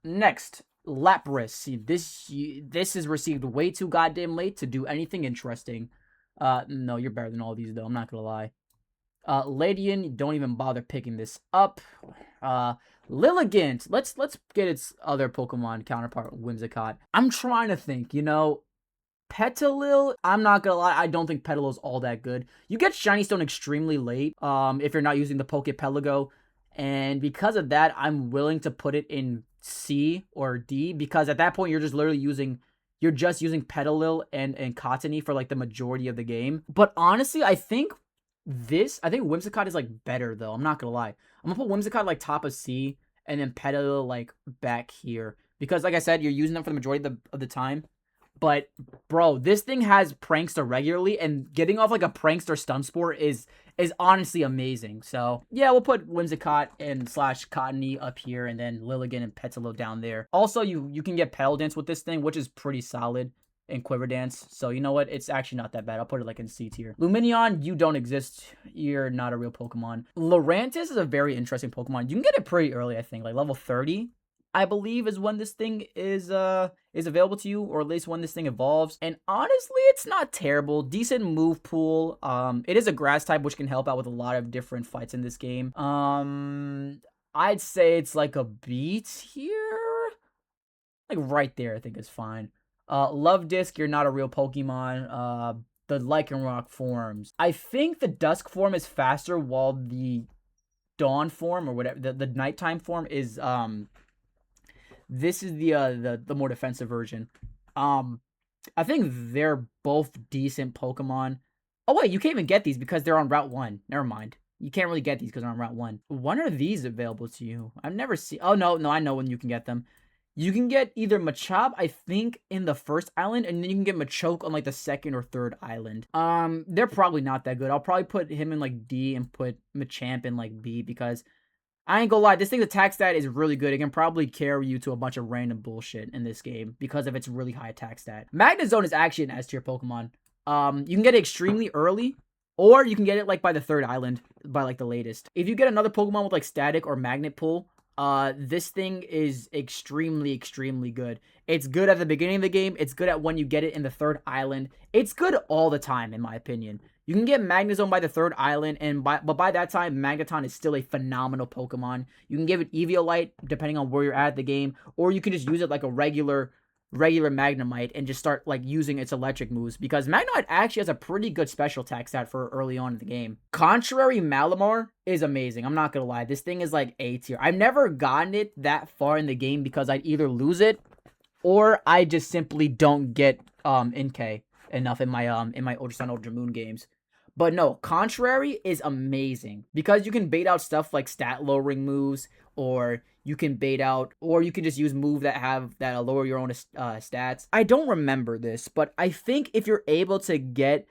Next, Lapras. See, this is received way too goddamn late to do anything interesting. No, you're better than all these though. I'm not gonna lie. Ladian, don't even bother picking this up. Lilligant. Let's get its other Pokemon counterpart, Whimsicott. I'm trying to think. Petalil, I'm not gonna lie, I don't think Petalil is all that good. You get Shiny Stone extremely late, if you're not using the Pokepelago, and because of that, I'm willing to put it in C or D, because at that point, you're just using Petalil and Cottony for like the majority of the game. But honestly, I think Whimsicott is like better though, I'm not gonna lie. I'm gonna put Whimsicott like top of C, and then Petalil like back here, because like I said, you're using them for the majority of the time. But, bro, this thing has Prankster regularly, and getting off, like, a Prankster Stun Spore is honestly amazing. So, yeah, we'll put Whimsicott and / Cottony up here, and then Lilligant and Petalil down there. Also, you can get Petal Dance with this thing, which is pretty solid, and Quiver Dance. So, you know what? It's actually not that bad. I'll put it, like, in C tier. Lumineon, you don't exist. You're not a real Pokemon. Lurantis is a very interesting Pokemon. You can get it pretty early, I think, like, level 30. I believe is when this thing is available to you, or at least when this thing evolves. And honestly, it's not terrible. Decent move pool. It is a grass type, which can help out with a lot of different fights in this game. I'd say it's like a B tier. Like right there, I think is fine. Love Disc, you're not a real Pokemon. The Lycanroc forms. I think the Dusk form is faster, while the Dawn form, or whatever, the nighttime form is this is the more defensive version. I think they're both decent Pokemon. Oh wait, you can't even get these because they're on Route 1. Never mind. You can't really get these because they're on Route 1. When are these available to you? I've never seen... Oh, no, I know when you can get them. You can get either Machop, I think, in the first island, and then you can get Machoke on, like, the second or third island. They're probably not that good. I'll probably put him in, like, D and put Machamp in, like, B, because... I ain't gonna lie, this thing's attack stat is really good. It can probably carry you to a bunch of random bullshit in this game because of its really high attack stat. Magnezone is actually an S tier Pokemon. You can get it extremely early, or you can get it like by the third island, by like the latest. If you get another Pokemon with like Static or Magnet Pull, this thing is extremely good. It's good at the beginning of the game. It's good at when you get it in the third island. It's good all the time, in my opinion. You can get Magnezone by the third island, but by that time, Magneton is still a phenomenal Pokemon. You can give it Eviolite, depending on where you're at the game, or you can just use it like a regular Magnemite and just start like using its electric moves, because Magnemite actually has a pretty good special attack stat for early on in the game. Contrary Malamar is amazing. I'm not gonna lie. This thing is like A tier. I've never gotten it that far in the game because I'd either lose it or I just simply don't get NK enough in my Ultra Sun, Ultra Moon games. But no, Contrary is amazing because you can bait out stuff like stat lowering moves, or you can bait out, or you can just use moves that lower your own stats. I don't remember this, but I think if you're able to get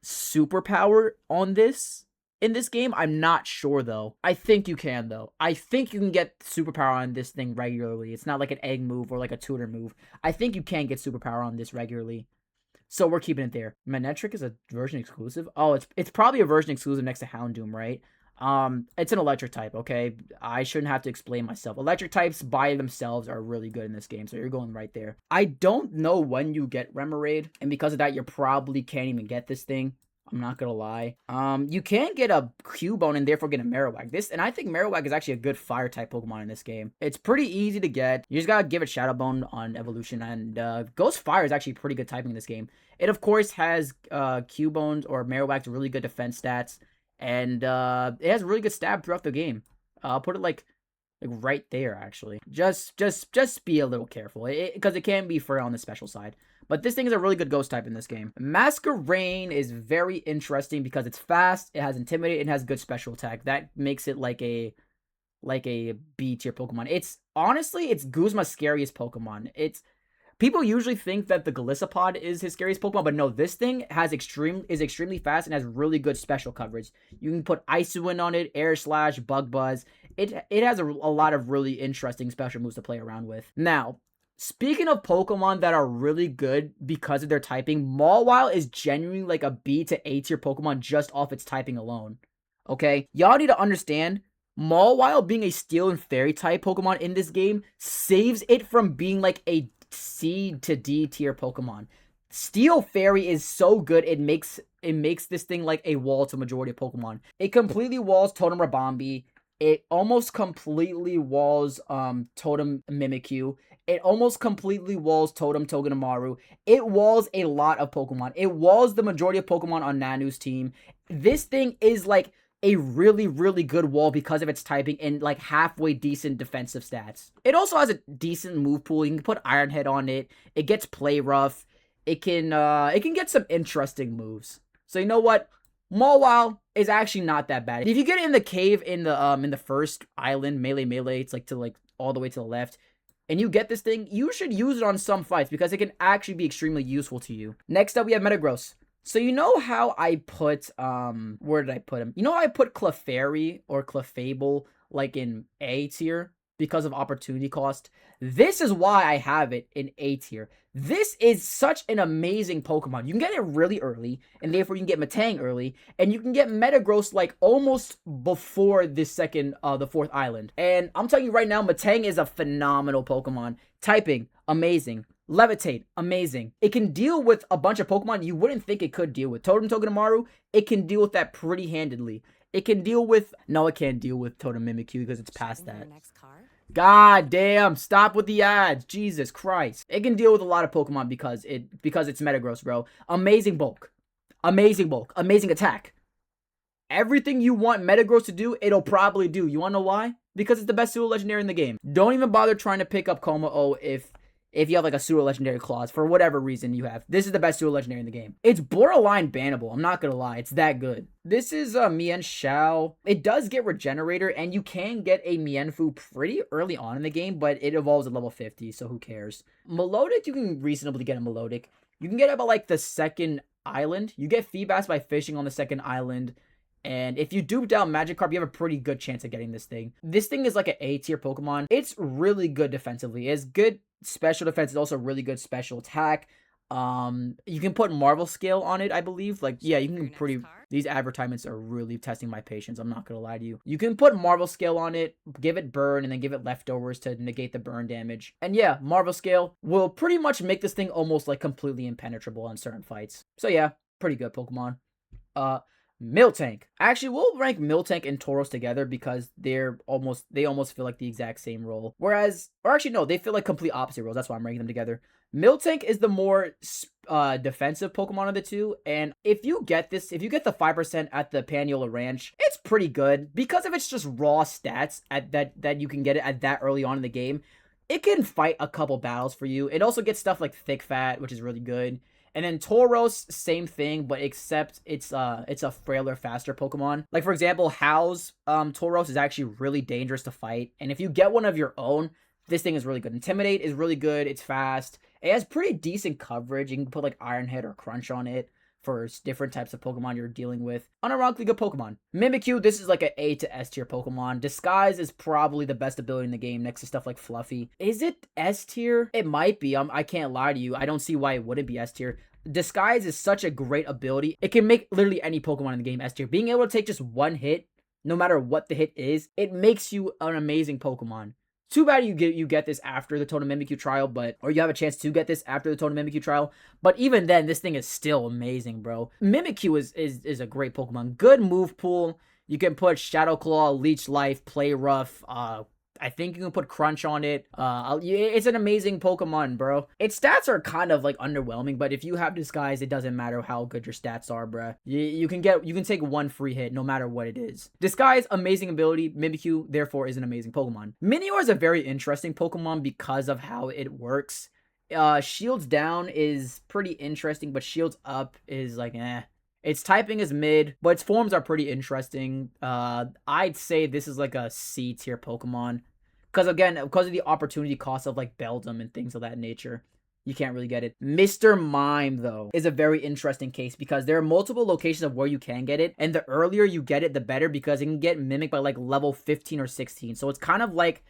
superpower on this in this game, I'm not sure though. I think you can though. I think you can get superpower on this thing regularly. It's not like an egg move or like a tutor move. I think you can get superpower on this regularly. So we're keeping it there. Manectric is a version exclusive. Oh, it's probably a version exclusive next to Houndoom, right? It's an electric type, okay? I shouldn't have to explain myself. Electric types by themselves are really good in this game, so you're going right there. I don't know when you get Remoraid, and because of that, you probably can't even get this thing. I'm not gonna lie. You can get a Cubone and therefore get a Marowak. And I think Marowak is actually a good fire type Pokemon in this game. It's pretty easy to get. You just gotta give it Shadow Bone on evolution, and Ghost Fire is actually pretty good typing in this game. It of course has Cubone's or Marowak's really good defense stats, and it has really good stab throughout the game. I'll put it like right there actually. Just be a little careful, because it can be fur on the special side. But this thing is a really good ghost type in this game. Masquerain is very interesting because it's fast, it has Intimidate, and has good special attack. That makes it like a B tier Pokemon. It's honestly, it's Guzma's scariest Pokemon. People usually think that the Golisopod is his scariest Pokemon, but no, this thing is extremely fast and has really good special coverage. You can put Ice-Wind on it, Air Slash, Bug Buzz. It has a lot of really interesting special moves to play around with. Now, speaking of Pokemon that are really good because of their typing, Mawile is genuinely like a B to A tier Pokemon just off its typing alone. Okay? Y'all need to understand, Mawile being a Steel and Fairy type Pokemon in this game saves it from being like a C to D tier Pokemon. Steel Fairy is so good, it makes this thing like a wall to majority of Pokemon. It completely walls Totem Rabambi. It almost completely walls Totem Mimikyu. It almost completely walls Totem Togedemaru. It walls a lot of Pokemon. It walls the majority of Pokemon on Nanu's team. This thing is like a really, really good wall because of its typing and like halfway decent defensive stats. It also has a decent move pool. You can put Iron Head on it. It gets Play Rough. It can get some interesting moves. So you know what? Mawile is actually not that bad. If you get in the cave in the first island, Melee, it's like to like all the way to the left, and you get this thing, you should use it on some fights because it can actually be extremely useful to you. Next up, we have Metagross. So you know how I put, where did I put him? You know how I put Clefairy or Clefable like in A tier because of opportunity cost? This is why I have it in A tier. This is such an amazing Pokemon. You can get it really early, and therefore you can get Metang early, and you can get Metagross like almost before the fourth island. And I'm telling you right now, Metang is a phenomenal Pokemon. Typing, amazing. Levitate, amazing. It can deal with a bunch of Pokemon you wouldn't think it could deal with. Totem Togedemaru, it can deal with that pretty handedly. It can deal with... No, it can't deal with Totem Mimikyu because it's past that. God damn, stop with the ads. Jesus Christ. It can deal with a lot of Pokemon because it's Metagross, bro. Amazing bulk. Amazing bulk. Amazing attack. Everything you want Metagross to do, it'll probably do. You wanna know why? Because it's the best pseudo legendary in the game. Don't even bother trying to pick up Kommo-o if you have like a pseudo legendary clause for whatever reason you have. This is the best pseudo legendary in the game. It's borderline bannable. I'm not gonna lie. It's that good. This is Mienshao. It does get Regenerator, and you can get a Mienfoo pretty early on in the game, but it evolves at level 50, so who cares? Melodic, you can reasonably get a Melodic. You can get it about like the second island. You get Feebas by fishing on the second island. And if you dupe down Magikarp, you have a pretty good chance of getting this thing. This thing is like an A tier Pokemon. It's really good defensively. It's good special defense. It's also really good special attack. You can put Marvel Scale on it, I believe. Like, yeah, you can pretty... These advertisements are really testing my patience. I'm not gonna lie to you. You can put Marvel Scale on it, give it burn, and then give it leftovers to negate the burn damage. And yeah, Marvel Scale will pretty much make this thing almost like completely impenetrable on certain fights. So yeah, pretty good Pokemon. Miltank. Actually, we'll rank Miltank and Tauros together because they almost feel like the exact same role. Whereas, or actually no, they feel like complete opposite roles. That's why I'm ranking them together. Miltank is the more defensive Pokemon of the two, and if you get the 5% at the Paniola Ranch, it's pretty good because of its just raw stats at that you can get it at that early on in the game. It can fight a couple battles for you. It also gets stuff like Thick Fat, which is really good. And then Tauros, same thing, but except it's a frailer, faster Pokemon. Like, for example, How's Tauros is actually really dangerous to fight. And if you get one of your own, this thing is really good. Intimidate is really good. It's fast. It has pretty decent coverage. You can put, like, Iron Head or Crunch on it for different types of Pokemon you're dealing with. Unironically good Pokemon. Mimikyu, this is like an A to S tier Pokemon. Disguise is probably the best ability in the game next to stuff like Fluffy. Is it S tier? It might be. I can't lie to you. I don't see why it wouldn't be S tier. Disguise is such a great ability. It can make literally any Pokemon in the game S tier. Being able to take just one hit, no matter what the hit is, it makes you an amazing Pokemon. Too bad you get this after the Totem Mimikyu trial, or you have a chance to get this after the Totem Mimikyu trial. But even then, this thing is still amazing, bro. Mimikyu is a great Pokemon. Good move pool. You can put Shadow Claw, Leech Life, Play Rough, I think you can put Crunch on it. It's an amazing Pokemon, bro. Its stats are kind of like underwhelming, but if you have Disguise, it doesn't matter how good your stats are, bro. You can take one free hit no matter what it is. Disguise, amazing ability. Mimikyu, therefore, is an amazing Pokemon. Minior is a very interesting Pokemon because of how it works. Shields down is pretty interesting, but shields up is like eh. Its typing is mid, but its forms are pretty interesting. I'd say this is like a C tier Pokemon. Because again, because of the opportunity cost of like Beldum and things of that nature, you can't really get it. Mr. Mime, though, is a very interesting case because there are multiple locations of where you can get it, and the earlier you get it, the better because it can get mimicked by like level 15 or 16. So it's kind of like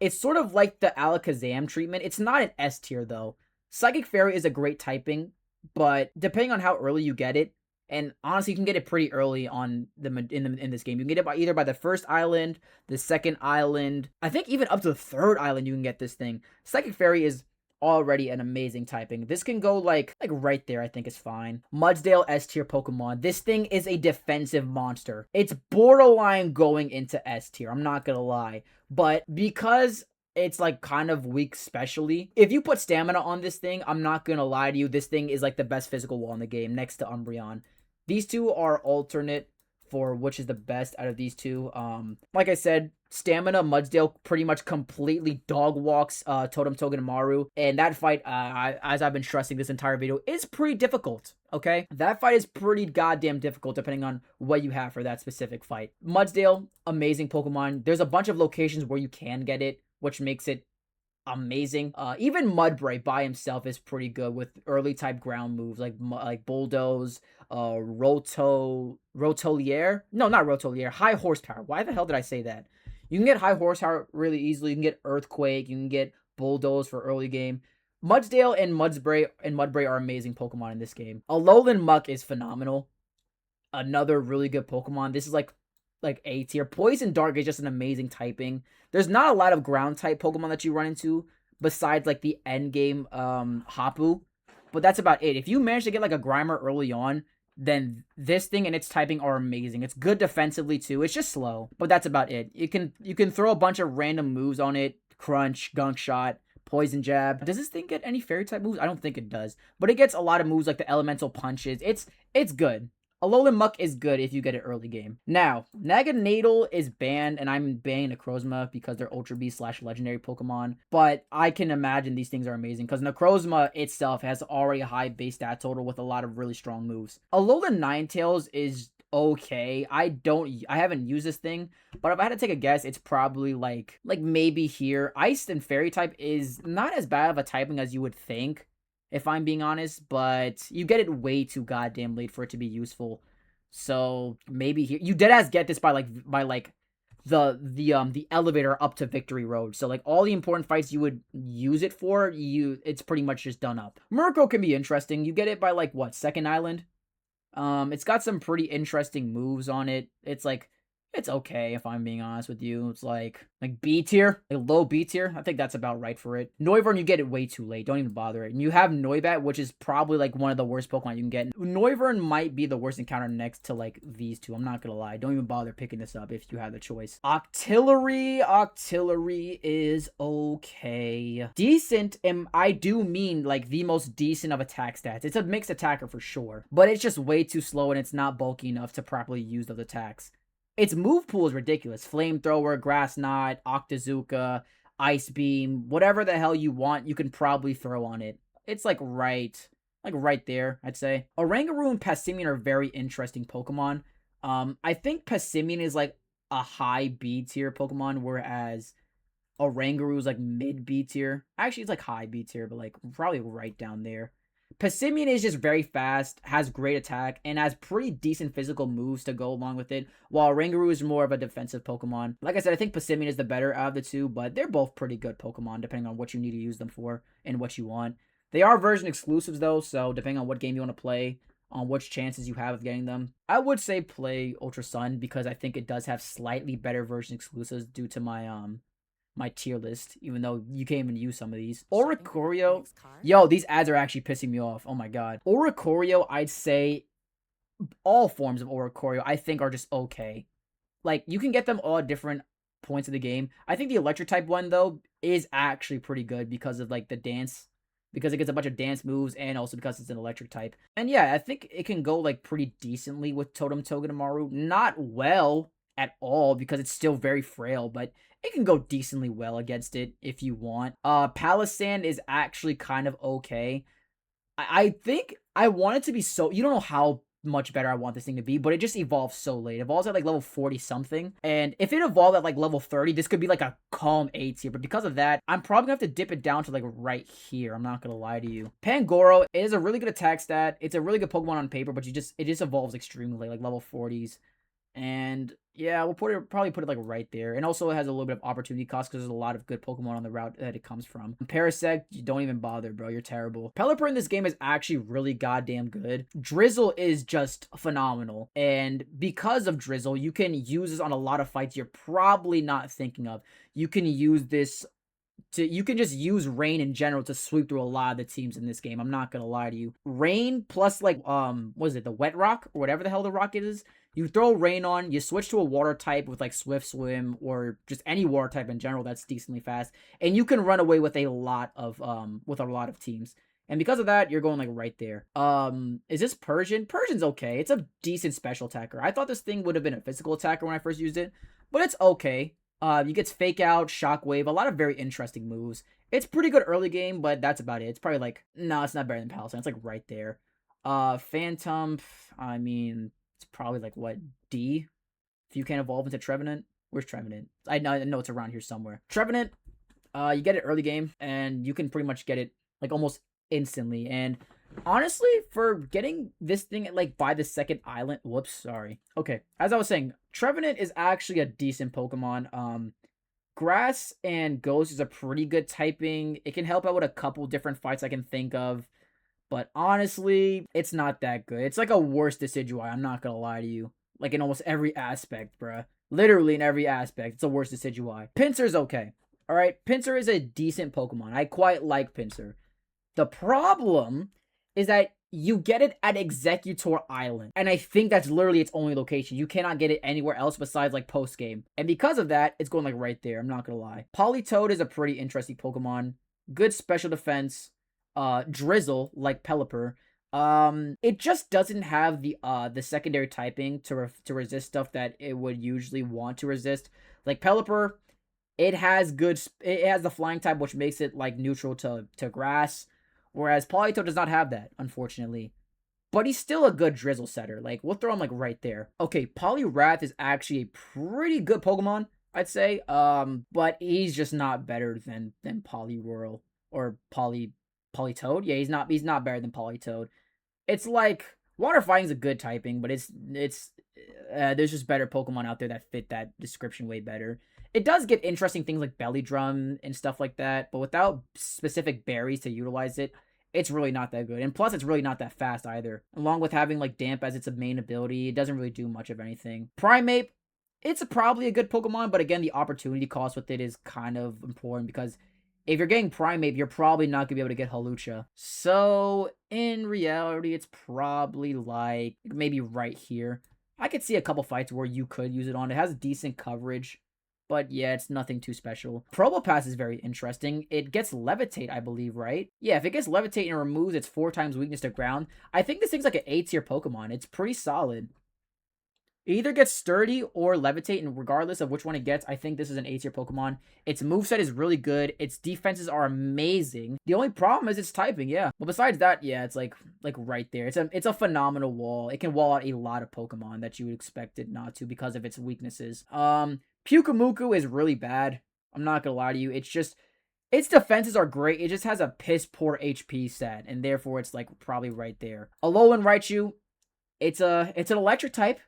it's sort of like the Alakazam treatment. It's not an S tier though. Psychic Fairy is a great typing, but depending on how early you get it, and honestly, you can get it pretty early on in this game. You can get it by either by the first island, the second island. I think even up to the third island you can get this thing. Psychic Fairy is already an amazing typing. This can go like right there, I think is fine. Mudsdale S tier Pokemon. This thing is a defensive monster. It's borderline going into S tier. I'm not gonna lie. But because it's like kind of weak specially, if you put stamina on this thing, I'm not gonna lie to you, this thing is like the best physical wall in the game next to Umbreon. These two are alternate for which is the best out of these two. Like I said, stamina Mudsdale pretty much completely dog walks Totem Togedemaru, and that fight, as I've been stressing this entire video, is pretty difficult. Okay, that fight is pretty goddamn difficult depending on what you have for that specific fight. Mudsdale, amazing Pokemon. There's a bunch of locations where you can get it, which makes it amazing. Even Mudbray by himself is pretty good with early type ground moves like Bulldoze, Rotolier. No, not Rotolier. High horsepower. Why the hell did I say that? You can get high horsepower really easily. You can get Earthquake. You can get Bulldoze for early game. Mudsdale and Mudbray are amazing Pokemon in this game. Alolan Muck is phenomenal. Another really good Pokemon. This is like A tier. Poison Dark is just an amazing typing. There's not a lot of ground type Pokemon that you run into besides like the end game Hapu, but that's about it. If you manage to get like a Grimer early on, then this thing and its typing are amazing. It's good defensively too. It's just slow, but that's about it. You can throw a bunch of random moves on it. Crunch, Gunk Shot, Poison Jab. Does this thing get any fairy type moves? I don't think it does, but it gets a lot of moves like the elemental punches. It's good. Alolan Muck is good if you get it early game. Now, Naganadel is banned, and I'm banning Necrozma because they're Ultra Beast / Legendary Pokemon. But I can imagine these things are amazing because Necrozma itself has already a high base stat total with a lot of really strong moves. Alolan Ninetales is okay. I haven't used this thing, but if I had to take a guess, it's probably like maybe here. Ice and Fairy type is not as bad of a typing as you would think, if I'm being honest, but you get it way too goddamn late for it to be useful. So maybe here you deadass get this by the elevator up to Victory Road. So like all the important fights you would use it for, it's pretty much just done up. Murkrow can be interesting. You get it by like what, second island? It's got some pretty interesting moves on it. It's okay if I'm being honest with you. It's like B tier, like low B tier. I think that's about right for it. Noivern, you get it way too late. Don't even bother it. And you have Noibat, which is probably like one of the worst Pokemon you can get. Noivern might be the worst encounter next to like these two. I'm not gonna lie. Don't even bother picking this up if you have the choice. Octillery is okay. Decent, and I do mean like the most decent of attack stats. It's a mixed attacker for sure, but it's just way too slow and it's not bulky enough to properly use those attacks. Its move pool is ridiculous. Flamethrower, Grass Knot, Octazooka, Ice Beam, whatever the hell you want, you can probably throw on it. It's like right there, I'd say. Oranguru and Passimian are very interesting Pokemon. I think Passimian is like a high B tier Pokemon, whereas Oranguru is like mid B tier. Actually, it's like high B tier, but like probably right down there. Passimian is just very fast, has great attack, and has pretty decent physical moves to go along with it, while Oranguru is more of a defensive Pokemon. Like I said, I think Passimian is the better out of the two, but they're both pretty good Pokemon, depending on what you need to use them for and what you want. They are version exclusives, though, so depending on what game you want to play, on which chances you have of getting them, I would say play Ultra Sun, because I think it does have slightly better version exclusives due to my tier list, even though you can't even use some of these. Oricorio, yo, these ads are actually pissing me off. Oh my god. Oricorio, I'd say all forms of Oricorio I think are just okay. Like, you can get them all at different points of the game. I think the electric type one, though, is actually pretty good because of like the dance, because it gets a bunch of dance moves, and also because it's an electric type. And yeah, I think it can go like pretty decently with Totem Togedemaru. Not well, at all because it's still very frail, but it can go decently well against it if you want. Palisand is actually kind of okay. I think I want it to be so. You don't know how much better I want this thing to be, but it just evolves so late. It evolves at like level 40 something. And if it evolved at like level 30, this could be like a calm A tier. But because of that, I'm probably gonna have to dip it down to like right here. I'm not gonna lie to you. Pangoro is a really good attack stat. It's a really good Pokemon on paper, but it just evolves extremely late, like level 40s. And yeah, we'll probably put it like right there. And also it has a little bit of opportunity cost because there's a lot of good Pokemon on the route that it comes from. Parasect, you don't even bother, bro. You're terrible. Pelipper in this game is actually really goddamn good. Drizzle is just phenomenal. And because of Drizzle, you can use this on a lot of fights you're probably not thinking of. You can use this you can just use Rain in general to sweep through a lot of the teams in this game. I'm not gonna lie to you. Rain plus like what is it, the Wet Rock or whatever the hell the rock is. You throw Rain on, you switch to a water type with like Swift Swim or just any water type in general that's decently fast, and you can run away with a lot of teams. And because of that, you're going like right there. Is this Persian? Persian's okay. It's a decent special attacker. I thought this thing would have been a physical attacker when I first used it, but it's okay. You get Fake Out, Shockwave, a lot of very interesting moves. It's pretty good early game, but that's about it. It's probably like, no, it's not better than Palisand. It's like right there. Phantom, I mean, it's probably like what, D? If you can't evolve into Trevenant. Where's Trevenant? I know it's around here somewhere. Trevenant, you get it early game, and you can pretty much get it like almost instantly. And honestly, for getting this thing at like by the second island, whoops, sorry. Okay, as I was saying, Trevenant is actually a decent Pokemon. Grass and Ghost is a pretty good typing. It can help out with a couple different fights I can think of, but honestly, it's not that good. It's like a worse Decidueye, I'm not gonna lie to you. Like in almost every aspect, bruh. Literally in every aspect, it's a worse Decidueye. Pinsir's okay. Alright, Pinsir is a decent Pokemon. I quite like Pinsir. The problem is that you get it at Executor Island. And I think that's literally its only location. You cannot get it anywhere else besides like post game. And because of that, it's going like right there. I'm not gonna lie. Politoed is a pretty interesting Pokemon. Good special defense. Drizzle, like Pelipper. It just doesn't have the secondary typing to resist stuff that it would usually want to resist. Like Pelipper, it has the flying type, which makes it like neutral to grass. Whereas Politoed does not have that, unfortunately. But he's still a good Drizzle setter. Like, we'll throw him, like, right there. Okay, Poliwrath is actually a pretty good Pokemon, I'd say. But he's just not better than Poliwhirl or Politoed. Yeah, he's not better than Politoed. It's like, Water Fighting's a good typing, but there's just better Pokemon out there that fit that description way better. It does get interesting things like Belly Drum and stuff like that, but without specific berries to utilize it, it's really not that good. And plus, it's really not that fast either. Along with having like Damp as its main ability, it doesn't really do much of anything. Primeape, it's probably a good Pokemon, but again, the opportunity cost with it is kind of important because if you're getting Primeape, you're probably not going to be able to get Hawlucha. So, in reality, it's probably like maybe right here. I could see a couple fights where you could use it on. It has decent coverage. But yeah, it's nothing too special. Probopass is very interesting. It gets Levitate, I believe, right? Yeah, if it gets Levitate and removes its 4 times weakness to ground, I think this thing's like an A tier Pokemon. It's pretty solid. It either gets Sturdy or Levitate, and regardless of which one it gets, I think this is an A tier Pokemon. Its moveset is really good. Its defenses are amazing. The only problem is its typing, yeah. Well, besides that, yeah, it's like right there. It's a phenomenal wall. It can wall out a lot of Pokemon that you would expect it not to because of its weaknesses. Pyukumuku is really bad. I'm not gonna lie to you. It's just, its defenses are great. It just has a piss poor HP stat, and therefore it's like probably right there. Alolan Raichu, it's an electric type,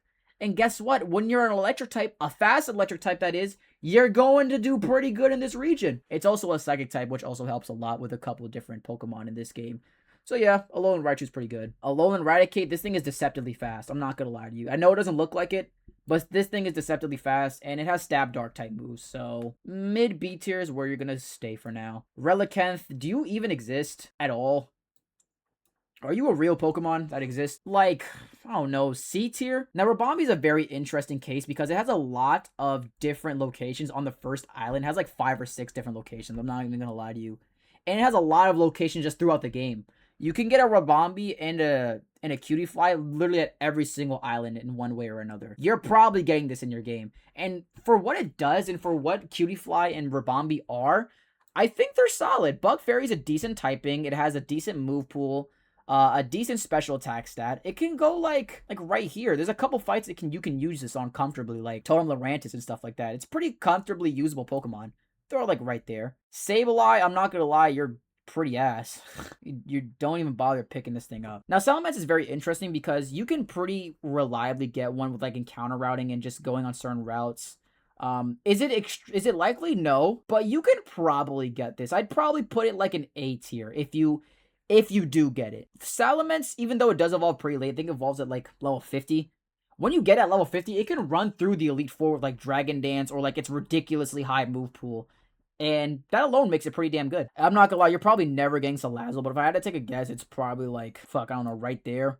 and guess what? When you're an electric type, a fast electric type that is, you're going to do pretty good in this region. It's also a psychic type, which also helps a lot with a couple of different Pokemon in this game. So yeah, Alolan Raichu's pretty good. Alolan Raticate, this thing is deceptively fast. I'm not gonna lie to you. I know it doesn't look like it, but this thing is deceptively fast, and it has Stab Dark type moves, so mid B tier is where you're gonna stay for now. Relicanth, do you even exist at all? Are you a real Pokemon that exists? Like, I don't know, C tier? Now, Rabambi's a very interesting case because it has a lot of different locations on the first island. It has like 5 or 6 different locations, I'm not even gonna lie to you. And it has a lot of locations just throughout the game. You can get a Rabambi and and a cutie fly literally at every single island in one way or another. You're probably getting this in your game. And for what it does and for what cutie fly and Rabambi are, I think they're solid. Bug Fairy's a decent typing. It has a decent move pool. A decent special attack stat. It can go like right here. There's a couple fights that you can use this on comfortably, like Totem Lurantis and stuff like that. It's pretty comfortably usable Pokemon. They're like right there. Sableye, I'm not gonna lie, you're pretty ass. You don't even bother picking this thing up. Now, Salamence is very interesting because you can pretty reliably get one with like encounter routing and just going on certain routes. Is it likely? No, but you can probably get this. I'd probably put it like an A tier if you do get it. Salamence, even though it does evolve pretty late, I think it evolves at like level 50. When you get at level 50, it can run through the Elite Four with like Dragon Dance or like its ridiculously high move pool. And that alone makes it pretty damn good. I'm not gonna lie, you're probably never getting Salazzle, but if I had to take a guess, it's probably like, fuck, I don't know, right there.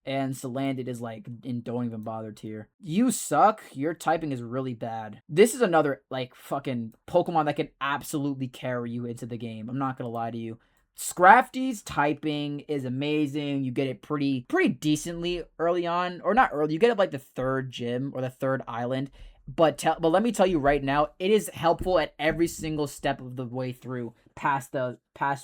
And Salandit is like in don't even bother tier. You suck. Your typing is really bad. This is another like fucking Pokemon that can absolutely carry you into the game. I'm not gonna lie to you. Scrafty's typing is amazing. You get it pretty decently early on, or not early. You get it like the third gym or the third island. But let me tell you right now, it is helpful at every single step of the way through past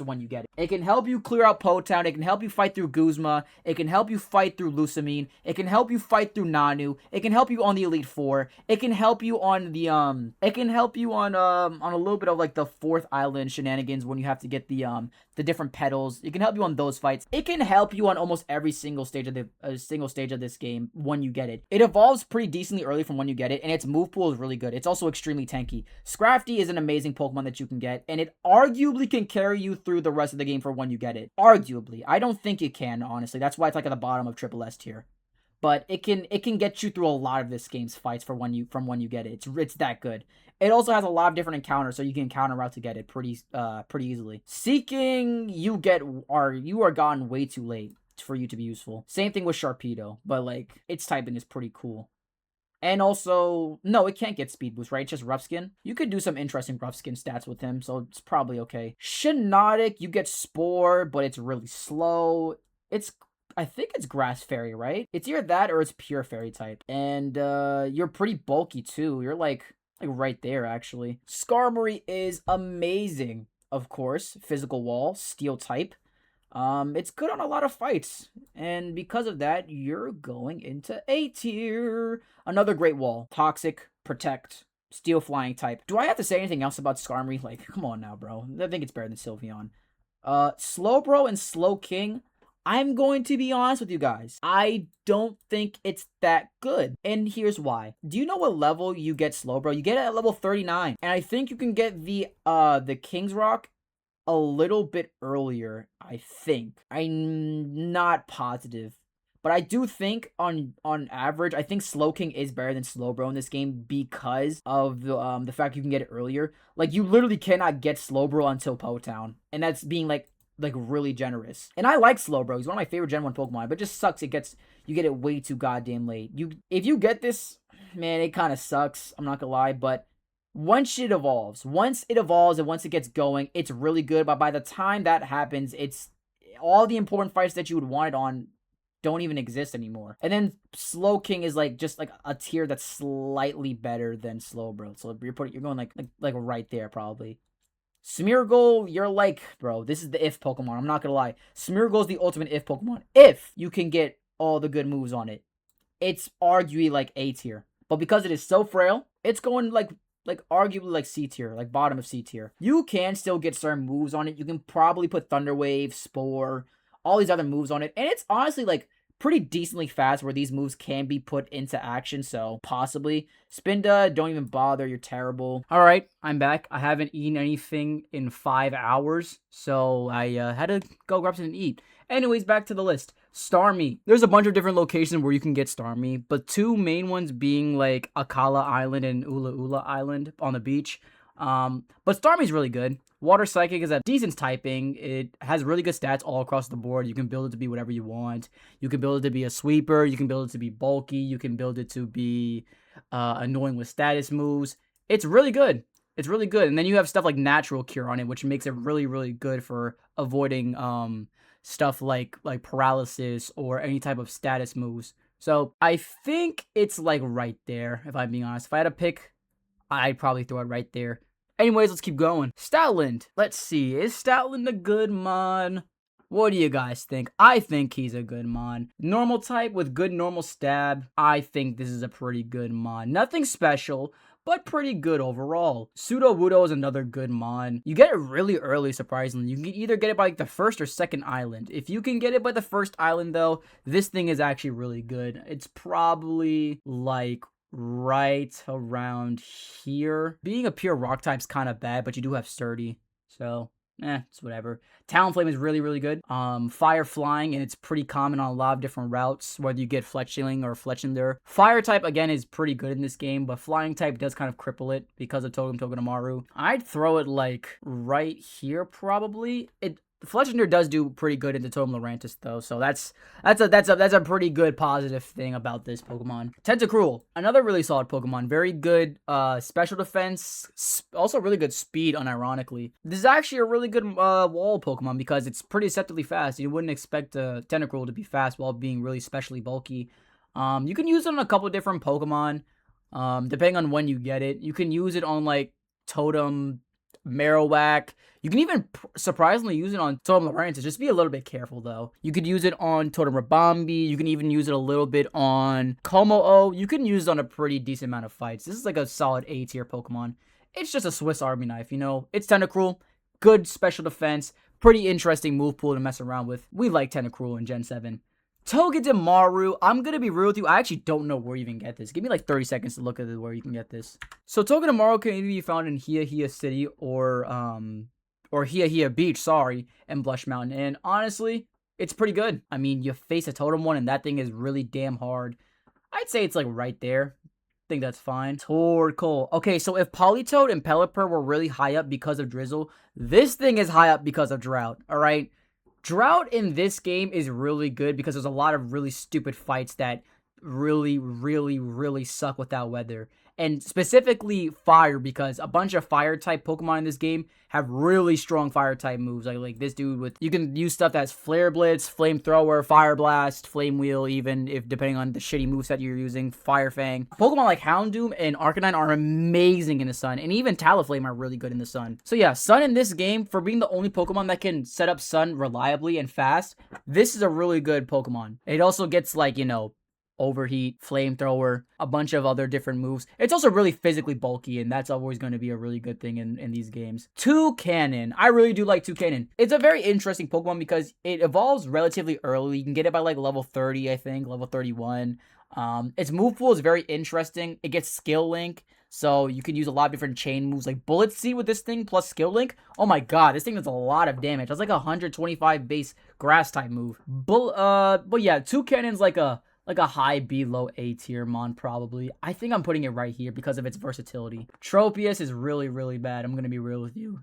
when you get it. It can help you clear out Po-Town. It can help you fight through Guzma. It can help you fight through Lusamine. It can help you fight through Nanu. It can help you on the Elite Four. It can help you on the It can help you on a little bit of like the fourth island shenanigans when you have to get the different petals. It can help you on those fights. It can help you on almost every single stage of this game when you get it. It evolves pretty decently early from when you get it, and its move pool is really good. It's also extremely tanky. Scrafty is an amazing Pokemon that you can get, and it arguably can carry you through the rest of the game for when you get it. Arguably. I don't think it can, honestly. That's why it's like at the bottom of Triple S tier. But it can get you through a lot of this game's fights from when you get it. It's that good. It also has a lot of different encounters, so you can encounter route to get it pretty easily. Seeking, you are gone way too late for you to be useful. Same thing with Sharpedo, but like its typing is pretty cool. And also, no, it can't get speed boost, right? It's just rough skin. You could do some interesting rough skin stats with him, so it's probably okay. Shiinotic, you get Spore, but it's really slow. I think it's Grass Fairy, right? It's either that or it's Pure Fairy type. And you're pretty bulky too. You're like right there, actually. Skarmory is amazing, of course. Physical Wall, Steel type. It's good on a lot of fights, and because of that, you're going into A tier. Another great wall. Toxic, Protect, Steel Flying type. Do I have to say anything else about Skarmory? Like, come on now, bro. I think it's better than Sylveon. Slowbro and Slowking, I'm going to be honest with you guys. I don't think it's that good, and here's why. Do you know what level you get Slowbro? You get it at level 39, and I think you can get the King's Rock a little bit earlier, I think. I'm not positive. But I do think on average, I think Slowking is better than Slowbro in this game because of the fact you can get it earlier. Like, you literally cannot get Slowbro until Po-Town. And that's being like really generous. And I like Slowbro. He's one of my favorite Gen 1 Pokemon, but it just sucks you get it way too goddamn late. If you get this, man, it kind of sucks. I'm not gonna lie, but once it evolves and once it gets going, it's really good. But by the time that happens, it's all the important fights that you would want it on don't even exist anymore. And then Slowking is like just like a tier that's slightly better than Slowbro. So you're going like right there probably. Smeargle, you're like, bro, this is the if Pokemon. I'm not gonna lie. Smeargle's the ultimate if Pokemon. If you can get all the good moves on it, it's arguably like A tier. But because it is so frail, it's going like arguably like C tier, like bottom of C tier. You can still get certain moves on it. You can probably put Thunder Wave, Spore, all these other moves on it. And it's honestly like pretty decently fast where these moves can be put into action. So possibly. Spinda, don't even bother. You're terrible. All right, I'm back. I haven't eaten anything in 5 hours. So I had to go grab something to eat. Anyways, back to the list. Starmie. There's a bunch of different locations where you can get Starmie, but two main ones being like Akala Island and Ula Ula Island on the beach. But Starmie's really good. Water Psychic is a decent typing. It has really good stats all across the board. You can build it to be whatever you want. You can build it to be a sweeper. You can build it to be bulky. You can build it to be annoying with status moves. It's really good. It's really good. And then you have stuff like Natural Cure on it, which makes it really, really good for avoiding stuff like paralysis or any type of status moves. So I think it's like right there, if I'm being honest. If I had to pick, I'd probably throw it right there. Anyways, let's keep going. Stoutland. Let's see. Is Stoutland a good mon? What do you guys think? I think he's a good mon. Normal type with good normal stab. I think this is a pretty good mon. Nothing special, but pretty good overall. Pseudo Wudo is another good mon. You get it really early, surprisingly. You can either get it by like the first or second island. If you can get it by the first island, though, this thing is actually really good. It's probably like right around here. Being a pure rock type's kind of bad, but you do have sturdy, so it's whatever. Talonflame is really, really good. Fire flying, and it's pretty common on a lot of different routes, whether you get Fletchling or Fletchinder. Fire type, again, is pretty good in this game, but flying type does kind of cripple it because of Totem Togedemaru. I'd throw it, like, right here, probably. Fletchinder does do pretty good into Totem Lurantis, though, so that's a pretty good positive thing about this Pokemon. Tentacruel, another really solid Pokemon. Very good special defense, also really good speed, unironically. This is actually a really good wall Pokemon because it's pretty deceptively fast. You wouldn't expect a Tentacruel to be fast while being really specially bulky. You can use it on a couple different Pokemon, depending on when you get it. You can use it on, like, Totem Marowak. You can even surprisingly use it on Totem Lurantis. Just be a little bit careful, though. You could use it on Totem Rabambi. You can even use it a little bit on Como-O. You can use it on a pretty decent amount of fights. This is like a solid A tier Pokemon. It's just a Swiss Army knife, you know? It's Tentacruel. Good special defense. Pretty interesting move pool to mess around with. We like Tentacruel in Gen 7. Togedemaru, I'm going to be real with you. I actually don't know where you even get this. Give me like 30 seconds to look at where you can get this. So Togedemaru can either be found in Hiya City or Hiya Beach, and Blush Mountain. And honestly, it's pretty good. I mean, you face a Totem one and that thing is really damn hard. I'd say it's like right there. I think that's fine. Torkoal. Okay, so if Politoed and Pelipper were really high up because of Drizzle, this thing is high up because of Drought, alright? Drought in this game is really good because there's a lot of really stupid fights that really, really, really suck without weather. And specifically fire, because a bunch of fire type Pokemon in this game have really strong fire type moves. Like this dude with, you can use stuff that's Flare Blitz, Flamethrower, Fire Blast, Flame Wheel, even if depending on the shitty moveset you're using, Fire Fang. Pokemon like Houndoom and Arcanine are amazing in the sun, and even Talonflame are really good in the sun. So yeah, Sun in this game, for being the only Pokemon that can set up Sun reliably and fast, this is a really good Pokemon. It also gets, like, you know, Overheat, Flamethrower, a bunch of other different moves. It's also really physically bulky, and that's always going to be a really good thing in these games. Toucannon. I really do like Toucannon. It's a very interesting Pokemon because it evolves relatively early. You can get it by like level 30, I think, level 31. Its move pool is very interesting. It gets Skill Link, so you can use a lot of different chain moves, like Bullet Seed with this thing plus Skill Link. Oh my god, this thing does a lot of damage. That's like 125 base grass type move. But yeah, Toucannon's like a high B, low A tier mon, probably. I think I'm putting it right here because of its versatility. Tropius is really, really bad. I'm going to be real with you.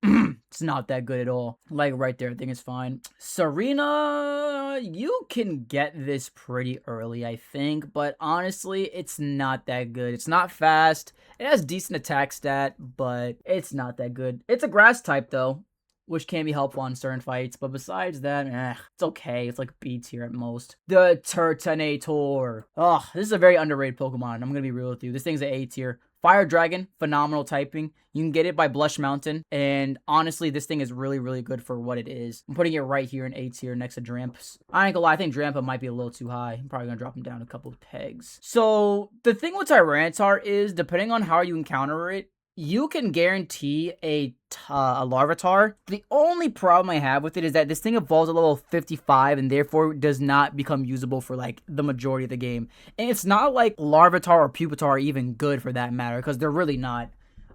It's not that good at all. Like, right there, I think it's fine. Serena, you can get this pretty early, I think. But honestly, it's not that good. It's not fast. It has decent attack stat, but it's not that good. It's a grass type, though, which can be helpful in certain fights, but besides that, it's okay. It's like B tier at most. The Turtonator. Ugh, this is a very underrated Pokemon. I'm gonna be real with you. This thing's an A tier. Fire Dragon, phenomenal typing. You can get it by Blush Mountain, and honestly, this thing is really, really good for what it is. I'm putting it right here in A tier next to Dramps. I ain't gonna lie, I think Drampa might be a little too high. I'm probably gonna drop him down a couple of pegs. So, the thing with Tyranitar is, depending on how you encounter it, you can guarantee a Larvitar. The only problem I have with it is that this thing evolves at level 55 and therefore does not become usable for like the majority of the game. And it's not like Larvitar or Pupitar are even good for that matter, because they're really not.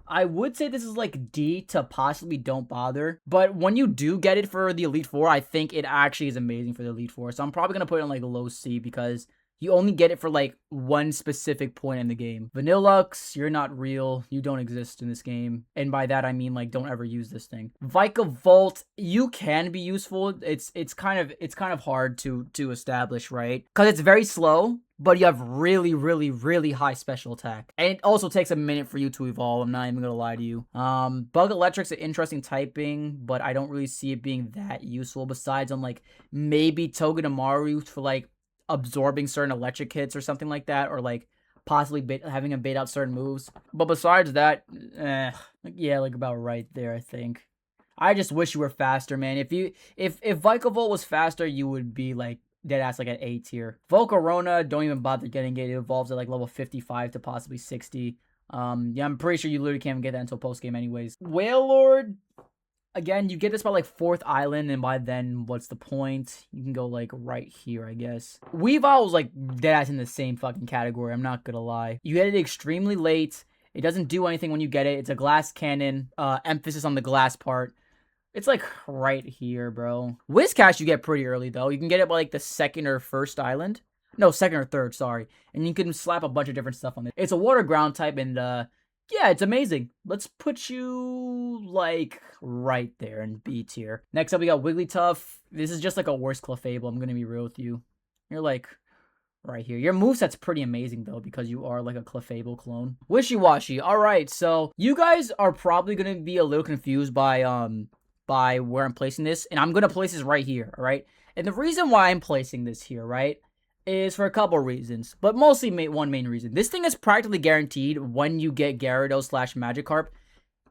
I would say this is like D to possibly don't bother. But when you do get it for the Elite Four, I think it actually is amazing for the Elite Four. So I'm probably going to put it on like low C because you only get it for like one specific point in the game. Vanillux, you're not real. You don't exist in this game. And by that, I mean like don't ever use this thing. Vikavolt, you can be useful. It's kind of hard to establish, right? Because it's very slow. but you have really, really, really high special attack. And it also takes a minute for you to evolve. I'm not even gonna lie to you. Bug Electric's an interesting typing, but I don't really see it being that useful. Besides, on like maybe Togedemaru for like absorbing certain electric hits or something like that, or like possibly having him bait out certain moves. But besides that, yeah, like about right there, I think. I just wish you were faster, man. If Vikavolt was faster, you would be like dead ass like at A tier. Volcarona, don't even bother getting it. It evolves at like level 55 to possibly 60. Yeah, I'm pretty sure you literally can't even get that until post game anyways. Whale Lord, again, you get this by like 4th island, and by then, what's the point? You can go like right here, I guess. Weavile was like dead ass in the same fucking category, I'm not gonna lie. You get it extremely late. It doesn't do anything when you get it. It's a glass cannon, emphasis on the glass part. It's like right here, bro. Whiscash you get pretty early, though. You can get it by like the 2nd or 1st island. No, 2nd or 3rd, sorry. And you can slap a bunch of different stuff on it. It's a water ground type, and yeah, it's amazing. Let's put you like right there in B tier. Next up, we got Wigglytuff. This is just like a worse Clefable, I'm gonna be real with you. You're like right here. Your moveset's pretty amazing, though, because you are like a Clefable clone. Wishy-Washy. Alright, so you guys are probably gonna be a little confused by where I'm placing this, and I'm gonna place this right here, alright? And the reason why I'm placing this here, right, is for a couple reasons, but mostly one main reason. This thing is practically guaranteed when you get Gyarados / Magikarp,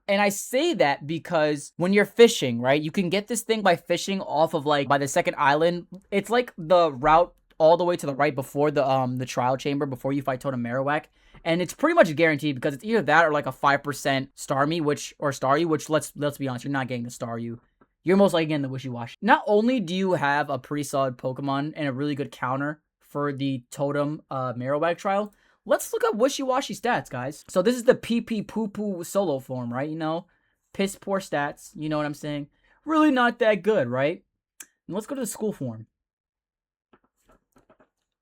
and I say that because when you're fishing, right, you can get this thing by fishing off of like by the 2nd island. It's like the route all the way to the right before the trial chamber before you fight Totem Marowak. And it's pretty much guaranteed because it's either that or like a 5% Starmie, which let's be honest, you're not getting the Staryu. You're most likely getting the Wishy-Washy. Not only do you have a pretty solid Pokemon and a really good counter for the Totem Marowak trial, let's look up Wishy-Washy stats, guys. So this is the PP Poo Poo solo form, right? You know, piss poor stats. You know what I'm saying? Really not that good, right? And let's go to the school form.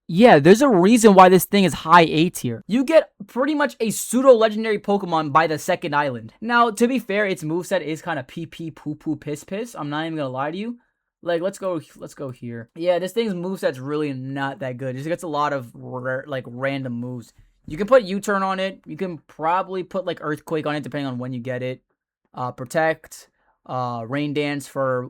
Yeah, there's a reason why this thing is high A tier. You get pretty much a pseudo-legendary Pokemon by the 2nd island. Now, to be fair, its moveset is kind of pee-pee, poo-poo, piss-piss. I'm not even gonna lie to you. Like, let's go here. Yeah, this thing's moveset's really not that good. It just gets a lot of random moves. You can put U-turn on it. You can probably put like Earthquake on it depending on when you get it. Protect. Rain Dance for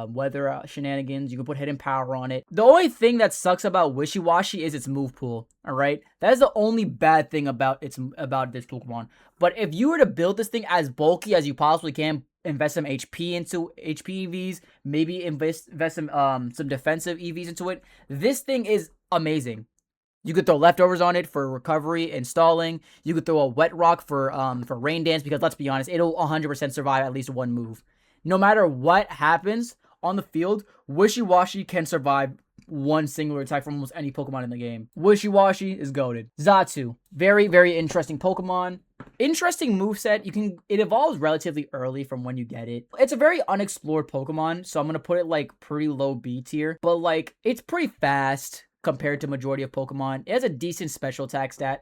weather shenanigans. You can put Hidden Power on it. The only thing that sucks about Wishy-Washy is its move pool. All right, that is the only bad thing about this Pokemon. But if you were to build this thing as bulky as you possibly can, invest some HP into HP EVs, maybe invest some defensive EVs into it, this thing is amazing. You could throw leftovers on it for recovery and stalling. You could throw a wet rock for Rain Dance, because let's be honest, it'll 100% survive at least one move. No matter what happens on the field, Wishy-Washy can survive one singular attack from almost any Pokemon in the game. Wishy-Washy is goated. Xatu, very, very interesting Pokemon. Interesting moveset. It evolves relatively early from when you get it. It's a very unexplored Pokemon, so I'm gonna put it like pretty low B tier. But like, it's pretty fast compared to majority of Pokemon. It has a decent special attack stat,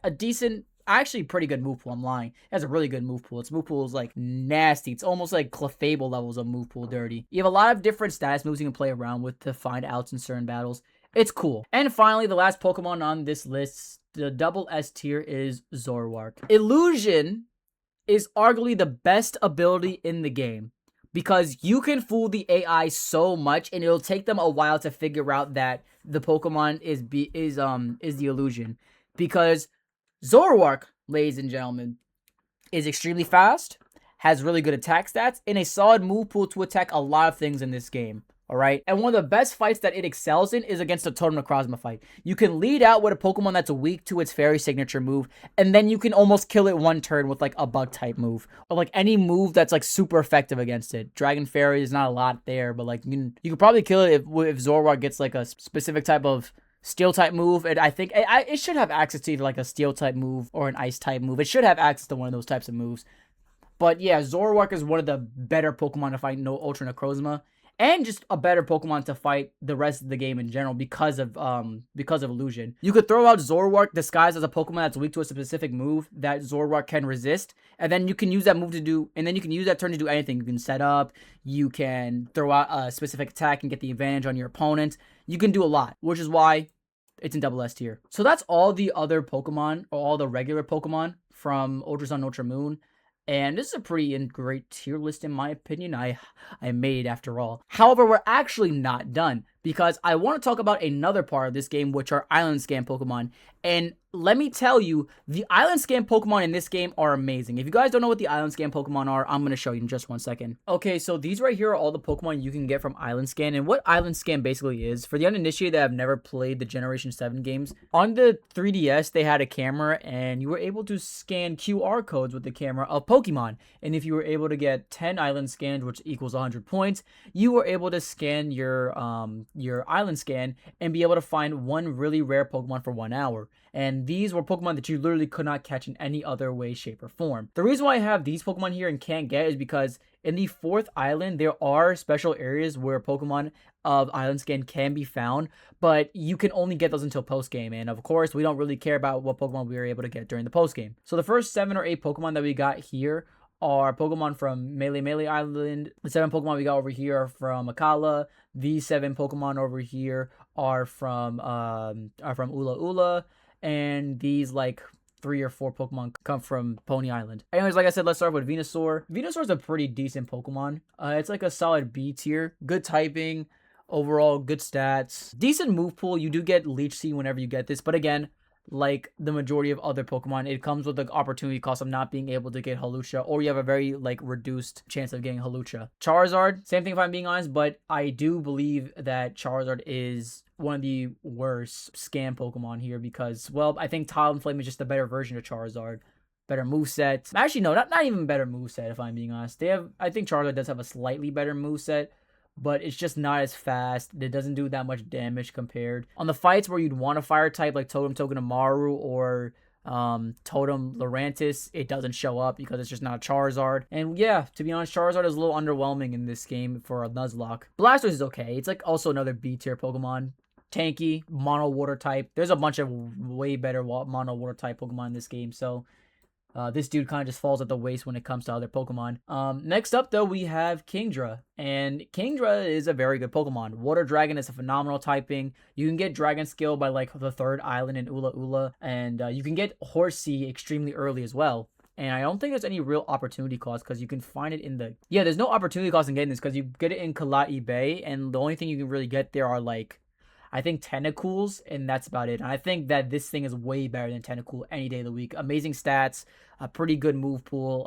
actually pretty good move pool. I'm lying. It has a really good move pool. Its move pool is like nasty. It's almost like Clefable levels of move pool dirty. You have a lot of different status moves you can play around with to find outs in certain battles. It's cool. And finally, the last Pokemon on this list, the double S tier, is Zoroark. Illusion is arguably the best ability in the game, because you can fool the AI so much, and it'll take them a while to figure out that the Pokemon is the illusion. Because Zoroark, ladies and gentlemen, is extremely fast, has really good attack stats, and a solid move pool to attack a lot of things in this game. Alright? And one of the best fights that it excels in is against a Totem Necrozma fight. You can lead out with a Pokemon that's weak to its fairy signature move, and then you can almost kill it one turn with like a bug type move, or like any move that's like super effective against it. Dragon Fairy is not a lot there, but like you can probably kill it if Zoroark gets like a specific type of Steel type move, and I think it should have access to either like a Steel type move or an Ice type move. It should have access to one of those types of moves. But yeah, Zoroark is one of the better Pokemon to fight Ultra Necrozma, and just a better Pokemon to fight the rest of the game in general because of Illusion. You could throw out Zoroark disguised as a Pokemon that's weak to a specific move that Zoroark can resist, and then you can use that move to do, and then you can use that turn to do anything. You can set up, you can throw out a specific attack and get the advantage on your opponent. You can do a lot, which is why It's in double S tier. So that's all the other Pokemon, or all the regular Pokemon from Ultra Sun, Ultra Moon. And this is a pretty great tier list in my opinion. I made it after all. However, we're actually not done, because I want to talk about another part of this game, which are Island Scan Pokemon. And let me tell you, the Island Scan Pokemon in this game are amazing. If you guys don't know what the Island Scan Pokemon are, I'm going to show you in just one second. Okay, so these right here are all the Pokemon you can get from Island Scan. And what Island Scan basically is, for the uninitiated that have never played the Generation 7 games, on the 3DS, they had a camera, and you were able to scan QR codes with the camera of Pokemon. And if you were able to get 10 Island Scans, which equals 100 points, you were able to scan your Island Scan and be able to find one really rare Pokemon for 1 hour. And these were Pokemon that you literally could not catch in any other way, shape, or form. The reason why I have these Pokemon here and can't get is because in the 4th island, there are special areas where Pokemon of Island Scan can be found, but you can only get those until post-game. And of course, we don't really care about what Pokemon we were able to get during the post-game. So the first 7 or 8 Pokemon that we got here are Pokemon from Melee Island. The 7 Pokemon we got over here are from Akala. These 7 Pokemon over here are from Ula Ula. And these like 3 or 4 Pokemon come from Pony Island. Anyways, like I said, let's start with Venusaur. Venusaur is a pretty decent Pokemon. It's like a solid B tier. Good typing. Overall, good stats. Decent move pool. You do get Leech Seed whenever you get this. But again, like the majority of other Pokemon, it comes with the opportunity cost of not being able to get Hawlucha, or you have a very like reduced chance of getting Hawlucha. Charizard, same thing if I'm being honest, but I do believe that Charizard is one of the worst scam Pokemon here because, well, I think Talonflame is just a better version of Charizard. Better moveset. Actually, no, not even better moveset if I'm being honest. I think Charizard does have a slightly better moveset, but it's just not as fast. It doesn't do that much damage compared. On the fights where you'd want a fire type like Totem Togedemaru or Totem Lurantis, it doesn't show up because it's just not a Charizard. And yeah, to be honest, Charizard is a little underwhelming in this game for a Nuzlocke. Blastoise is okay. It's like also another B tier Pokemon. Tanky, mono water type. There's a bunch of way better mono water type Pokemon in this game, so this dude kind of just falls at the waist when it comes to other Pokemon. Next up, though, we have Kingdra. And Kingdra is a very good Pokemon. Water Dragon is a phenomenal typing. You can get Dragon Skill by, like, the 3rd island in Ula Ula. And you can get Horsea extremely early as well. And I don't think there's any real opportunity cost because you can find it in the... Yeah, there's no opportunity cost in getting this because you get it in Kalai Bay. And the only thing you can really get there are, like, I think Tentacools, and that's about it. And I think that this thing is way better than Tentacool any day of the week. Amazing stats, a pretty good move pool.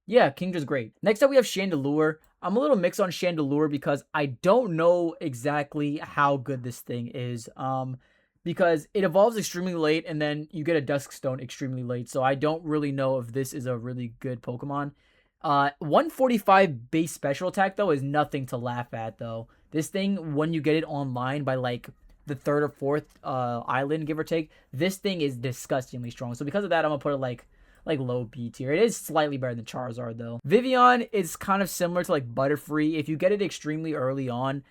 Yeah, Kingdra's great. Next up, we have Chandelure. I'm a little mixed on Chandelure because I don't know exactly how good this thing is. Because it evolves extremely late, and then you get a Duskstone extremely late. So I don't really know if this is a really good Pokemon. 145 base special attack, though, is nothing to laugh at, though. This thing, when you get it online by, like, the 3rd or 4th island, give or take, this thing is disgustingly strong. So because of that, I'm going to put it, like low B tier. It is slightly better than Charizard, though. Vivian is kind of similar to, like, Butterfree. If you get it extremely early on,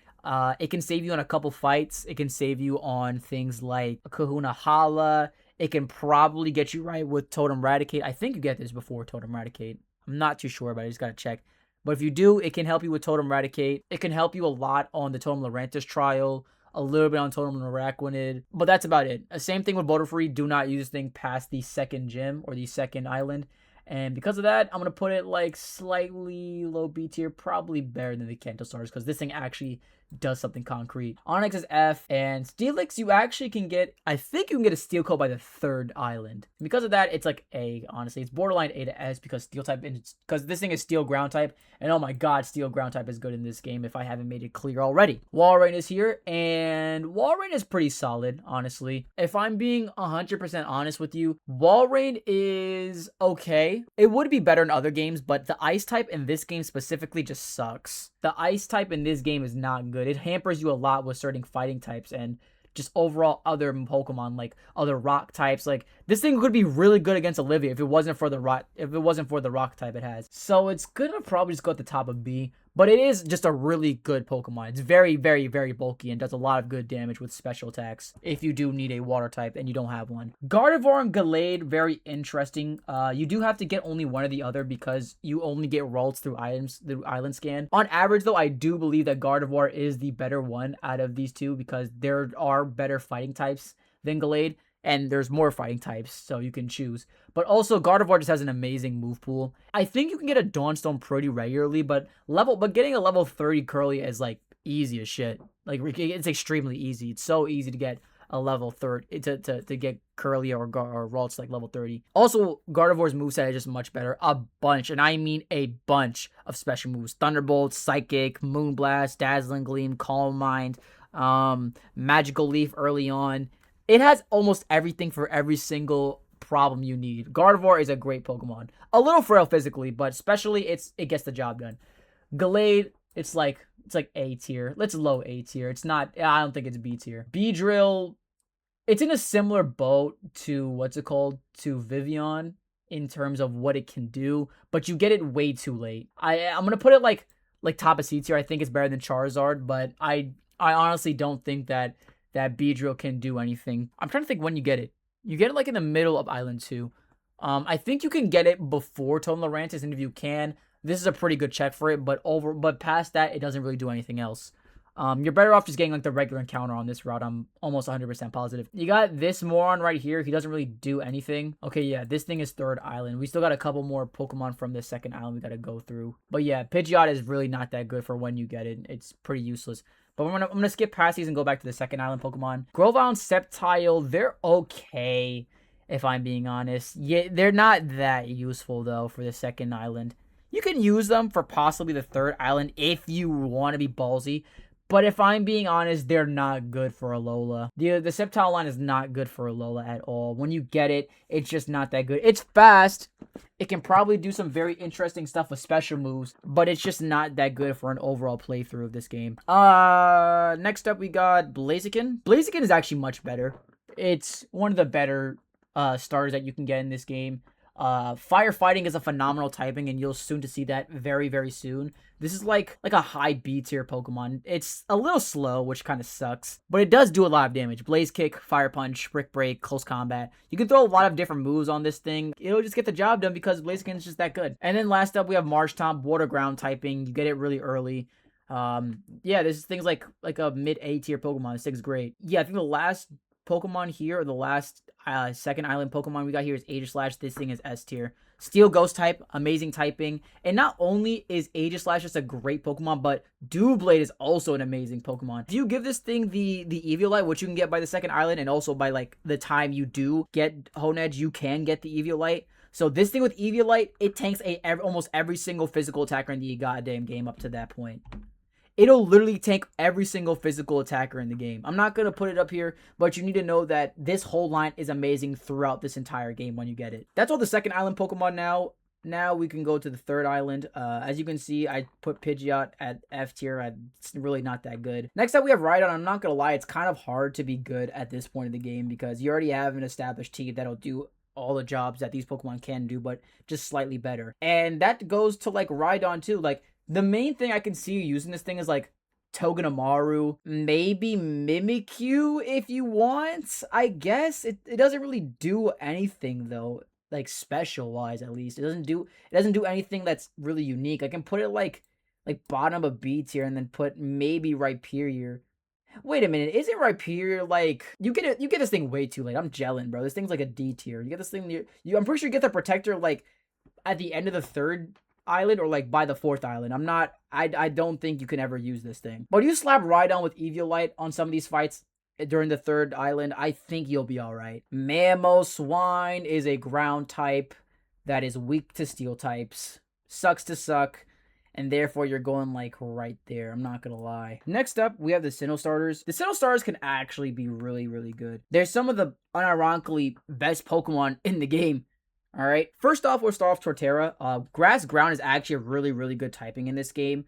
it can save you on a couple fights. It can save you on things like Kahuna Hala. It can probably get you right with Totem Raticate. I think you get this before Totem Raticate. I'm not too sure, but I just got to check. But if you do, it can help you with Totem Raticate. It can help you a lot on the Totem Lurantis trial, a little bit on Totem Araquanid, but that's about it. Same thing with Butterfree. Do not use this thing past the 2nd gym or the 2nd island. And because of that, I'm going to put it like slightly low B tier, probably better than the Kanto Stars because this thing actually does something concrete. Onix is F, and Steelix you actually can get, I think you can get a Steel Coat by the 3rd island. And because of that, it's like A, honestly. It's borderline A to S because Steel type, because this thing is Steel Ground type, and oh my god, Steel Ground type is good in this game if I haven't made it clear already. Walrein is here, and Walrein is pretty solid, honestly. If I'm being 100% honest with you, Walrein is okay. It would be better in other games, but the Ice type in this game specifically just sucks. The Ice type in this game is not good. It hampers you a lot with certain fighting types and just overall other Pokemon, like other rock types. Like this thing could be really good against Olivia if it wasn't for the rock type it has. So it's gonna probably just go at the top of B. But it is just a really good Pokemon. It's very, very, very bulky and does a lot of good damage with special attacks if you do need a water type and you don't have one. Gardevoir and Gallade, very interesting. You do have to get only one or the other because you only get rolls through items through Island Scan. On average, though, I do believe that Gardevoir is the better one out of these two because there are better fighting types than Gallade. And there's more fighting types, so you can choose. But also, Gardevoir just has an amazing move pool. I think you can get a Dawnstone pretty regularly, but getting a level 30 Curly is like easy as shit. Like it's extremely easy. It's so easy to get a level 30 to get Curly or Ralts like level 30. Also, Gardevoir's moveset is just much better. A bunch, and I mean a bunch of special moves: Thunderbolt, Psychic, Moonblast, Dazzling Gleam, Calm Mind, Magical Leaf early on. It has almost everything for every single problem you need. Gardevoir is a great Pokemon. A little frail physically, but especially it gets the job done. Gallade, it's like A tier. It's low A tier. It's not. I don't think it's B tier. Beedrill, it's in a similar boat to to Vivian in terms of what it can do, but you get it way too late. I'm gonna put it like top of C tier. I think it's better than Charizard, but I honestly don't think that Beedrill can do anything. I'm trying to think when you get it. You get it like in the middle of Island 2. I think you can get it before Tone Lurantis, and if you can, this is a pretty good check for it, but past that, it doesn't really do anything else. You're better off just getting like the regular encounter on this route. I'm almost 100% positive. You got this moron right here. He doesn't really do anything. Okay, yeah, this thing is third island. We still got a couple more Pokemon from this second island we got to go through. But yeah, Pidgeot is really not that good for when you get it. It's pretty useless. But I'm gonna skip past these and go back to the second island Pokemon. Grovyle and Sceptile, they're okay, if I'm being honest. Yeah, they're not that useful though for the second island. You can use them for possibly the third island if you want to be ballsy. But if I'm being honest, they're not good for Alola. The Sceptile line is not good for Alola at all. When you get it, it's just not that good. It's fast. It can probably do some very interesting stuff with special moves, but it's just not that good for an overall playthrough of this game. Next up we got Blaziken. Blaziken is actually much better. It's one of the better starters that you can get in this game. Firefighting is a phenomenal typing, and you'll soon to see that very, very soon. This is like a high B tier Pokemon. It's a little slow, which kind of sucks, but it does do a lot of damage. Blaze Kick, Fire Punch, Brick Break, Close Combat. You can throw a lot of different moves on this thing. It'll just get the job done because Blaziken is just that good. And then last up, we have Marshtomp, Water Ground typing. You get it really early. Yeah, this is things like a mid A tier Pokemon. This thing's great. Yeah, I think the last Pokemon here, or the last second island Pokemon we got here is Aegislash. This thing is S tier. Steel Ghost type, amazing typing. And not only is Aegislash just a great Pokemon, but Doublade is also an amazing Pokemon. If you give this thing the Eviolite, which you can get by the second island, and also by like the time you do get Honedge, you can get the Eviolite. So this thing with Eviolite, it tanks almost every single physical attacker in the goddamn game up to that point. It'll literally tank every single physical attacker in the game. I'm not going to put it up here, but you need to know that this whole line is amazing throughout this entire game when you get it. That's all the second island Pokemon now. Now we can go to the third island. As you can see, I put Pidgeot at F tier. It's really not that good. Next up, we have Rhydon. I'm not going to lie, it's kind of hard to be good at this point of the game because you already have an established team that'll do all the jobs that these Pokemon can do, but just slightly better. And that goes to like Rhydon too. Like, the main thing I can see you using this thing is like Togedemaru, maybe Mimikyu if you want, I guess. It doesn't really do anything though, like special wise at least. It doesn't do anything that's really unique. I can put it like bottom of B tier and then put maybe Rhyperior. Wait a minute, isn't Rhyperior like you get this thing way too late. I'm gelling, bro. This thing's like a D tier. You get this thing I'm pretty sure you get the Protector like at the end of the third island or like by the fourth island. I don't think you can ever use this thing. But you slap Rhydon with Eviolite on some of these fights during the third island, I think you'll be alright. Mamoswine is a ground type that is weak to steel types. Sucks to suck. And therefore, you're going like right there. I'm not gonna lie. Next up, we have the Sinnoh starters. The Sinnoh starters can actually be really, really good. They're some of the unironically best Pokemon in the game. All right. First off, we'll start off Torterra. Grass Ground is actually a really, really good typing in this game.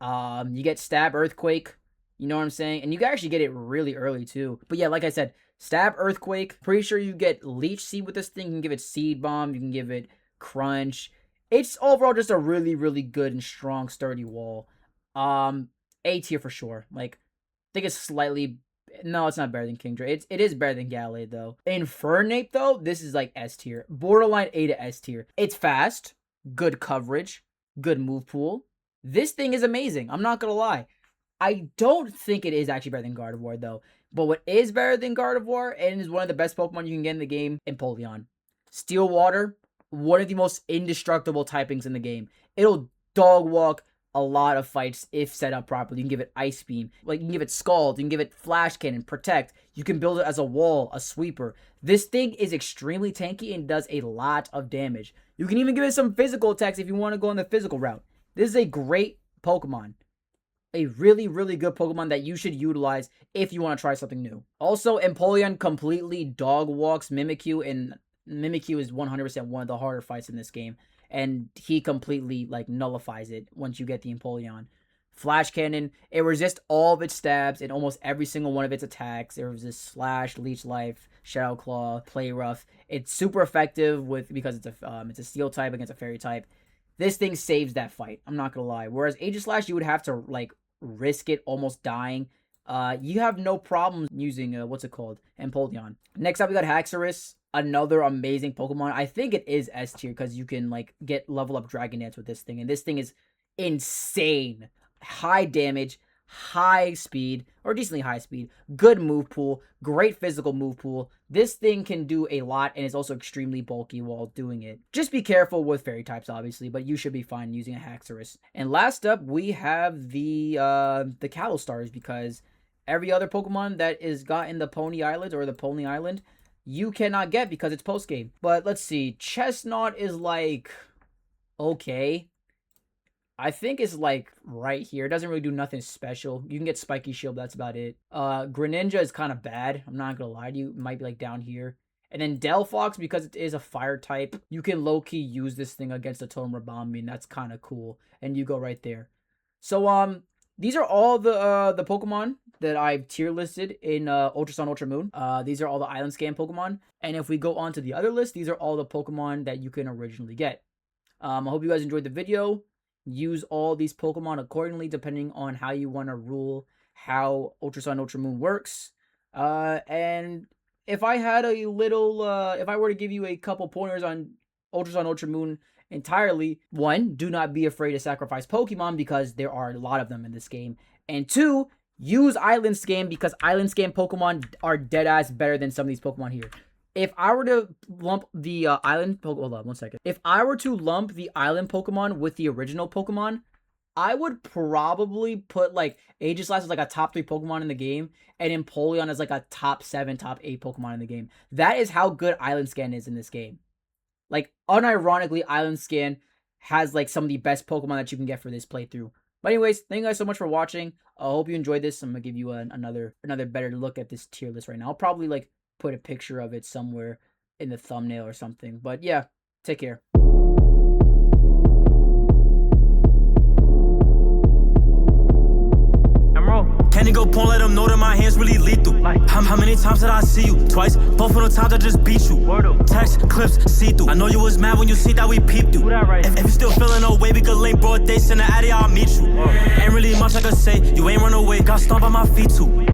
You get Stab Earthquake. You know what I'm saying? And you can actually get it really early too. But yeah, like I said, Stab Earthquake. Pretty sure you get Leech Seed with this thing. You can give it Seed Bomb. You can give it Crunch. It's overall just a really, really good and strong, sturdy wall. A tier for sure. Like, I think it's slightly. No, it's not better than Kingdra. It is better than Gallade though. Infernape though, this is like S tier, borderline A to S tier. It's fast, good coverage, good move pool. This thing is amazing. I'm not gonna lie. I don't think it is actually better than Gardevoir though. But what is better than Gardevoir and is one of the best Pokemon you can get in the game, Empoleon. Steel Water, one of the most indestructible typings in the game. It'll dog walk a lot of fights if set up properly. You can give it Ice Beam, like you can give it Scald, you can give it Flash Cannon, Protect. You can build it as a wall, a sweeper. This thing is extremely tanky and does a lot of damage. You can even give it some physical attacks if you want to go on the physical route. This is a great Pokemon. A really, really good Pokemon that you should utilize if you want to try something new. Also, Empoleon completely dog walks Mimikyu, and Mimikyu is 100% one of the harder fights in this game. And he completely, like, nullifies it once you get the Empoleon. Flash Cannon, it resists all of its stabs and almost every single one of its attacks. It resists Slash, Leech Life, Shadow Claw, Play Rough. It's super effective because it's a Steel type against a Fairy type. This thing saves that fight. I'm not gonna lie. Whereas Aegislash, you would have to, like, risk it almost dying. You have no problems using, Empoleon. Next up, we got Haxorus. Another amazing Pokemon. I think it is S tier because you can, like, get level up Dragon Dance with this thing. And this thing is insane. High damage, high speed, or decently high speed. Good move pool. Great physical move pool. This thing can do a lot and is also extremely bulky while doing it. Just be careful with Fairy types, obviously, but you should be fine using a Haxorus. And last up, we have the Cattle Stars, because every other Pokemon that is got in the Pony Island or the Pony Island, you cannot get because it's post-game. But let's see. Chestnut is like, okay. I think it's like right here. It doesn't really do nothing special. You can get Spiky Shield, but that's about it. Greninja is kind of bad. I'm not gonna lie to you. It might be like down here. And then Delphox, because it is a fire type, you can low-key use this thing against a Totem Rabami, and that's kind of cool. And you go right there. So, these are all the Pokemon that I've tier listed in Ultra Sun, Ultra Moon. These are all the Island Scan Pokemon. And if we go on to the other list, these are all the Pokemon that you can originally get. I hope you guys enjoyed the video. Use all these Pokemon accordingly, depending on how you want to rule how Ultra Sun, Ultra Moon works. And if I had a little, if I were to give you a couple pointers on Ultra Sun, Ultra Moon entirely, one, do not be afraid to sacrifice Pokemon because there are a lot of them in this game. And two, use Island Scan because Island Scan Pokemon are deadass better than some of these Pokemon here. If I were to lump the island Pokemon, hold on one second. If I were to lump the island Pokemon with the original Pokemon, I would probably put like Aegislash as like a top 3 Pokemon in the game, and Empoleon as like a top 7, top 8 Pokemon in the game. That is how good Island Scan is in this game. Like, unironically, Island Scan has like some of the best Pokemon that you can get for this playthrough. But anyways, thank you guys so much for watching. I hope you enjoyed this. I'm gonna give you another better look at this tier list right now. I'll probably like put a picture of it somewhere in the thumbnail or something. But yeah, take care. Can you go point, let them know that my hands really lethal? How many times did I see you? Twice. Both of the times I just beat you. Text, clips, see through. I know you was mad when you see that we peeped you. If you still feeling no way, we could link broad day, send the addy, I'll meet you. Ain't really much I could say, you ain't run away. Got stomped by my feet too.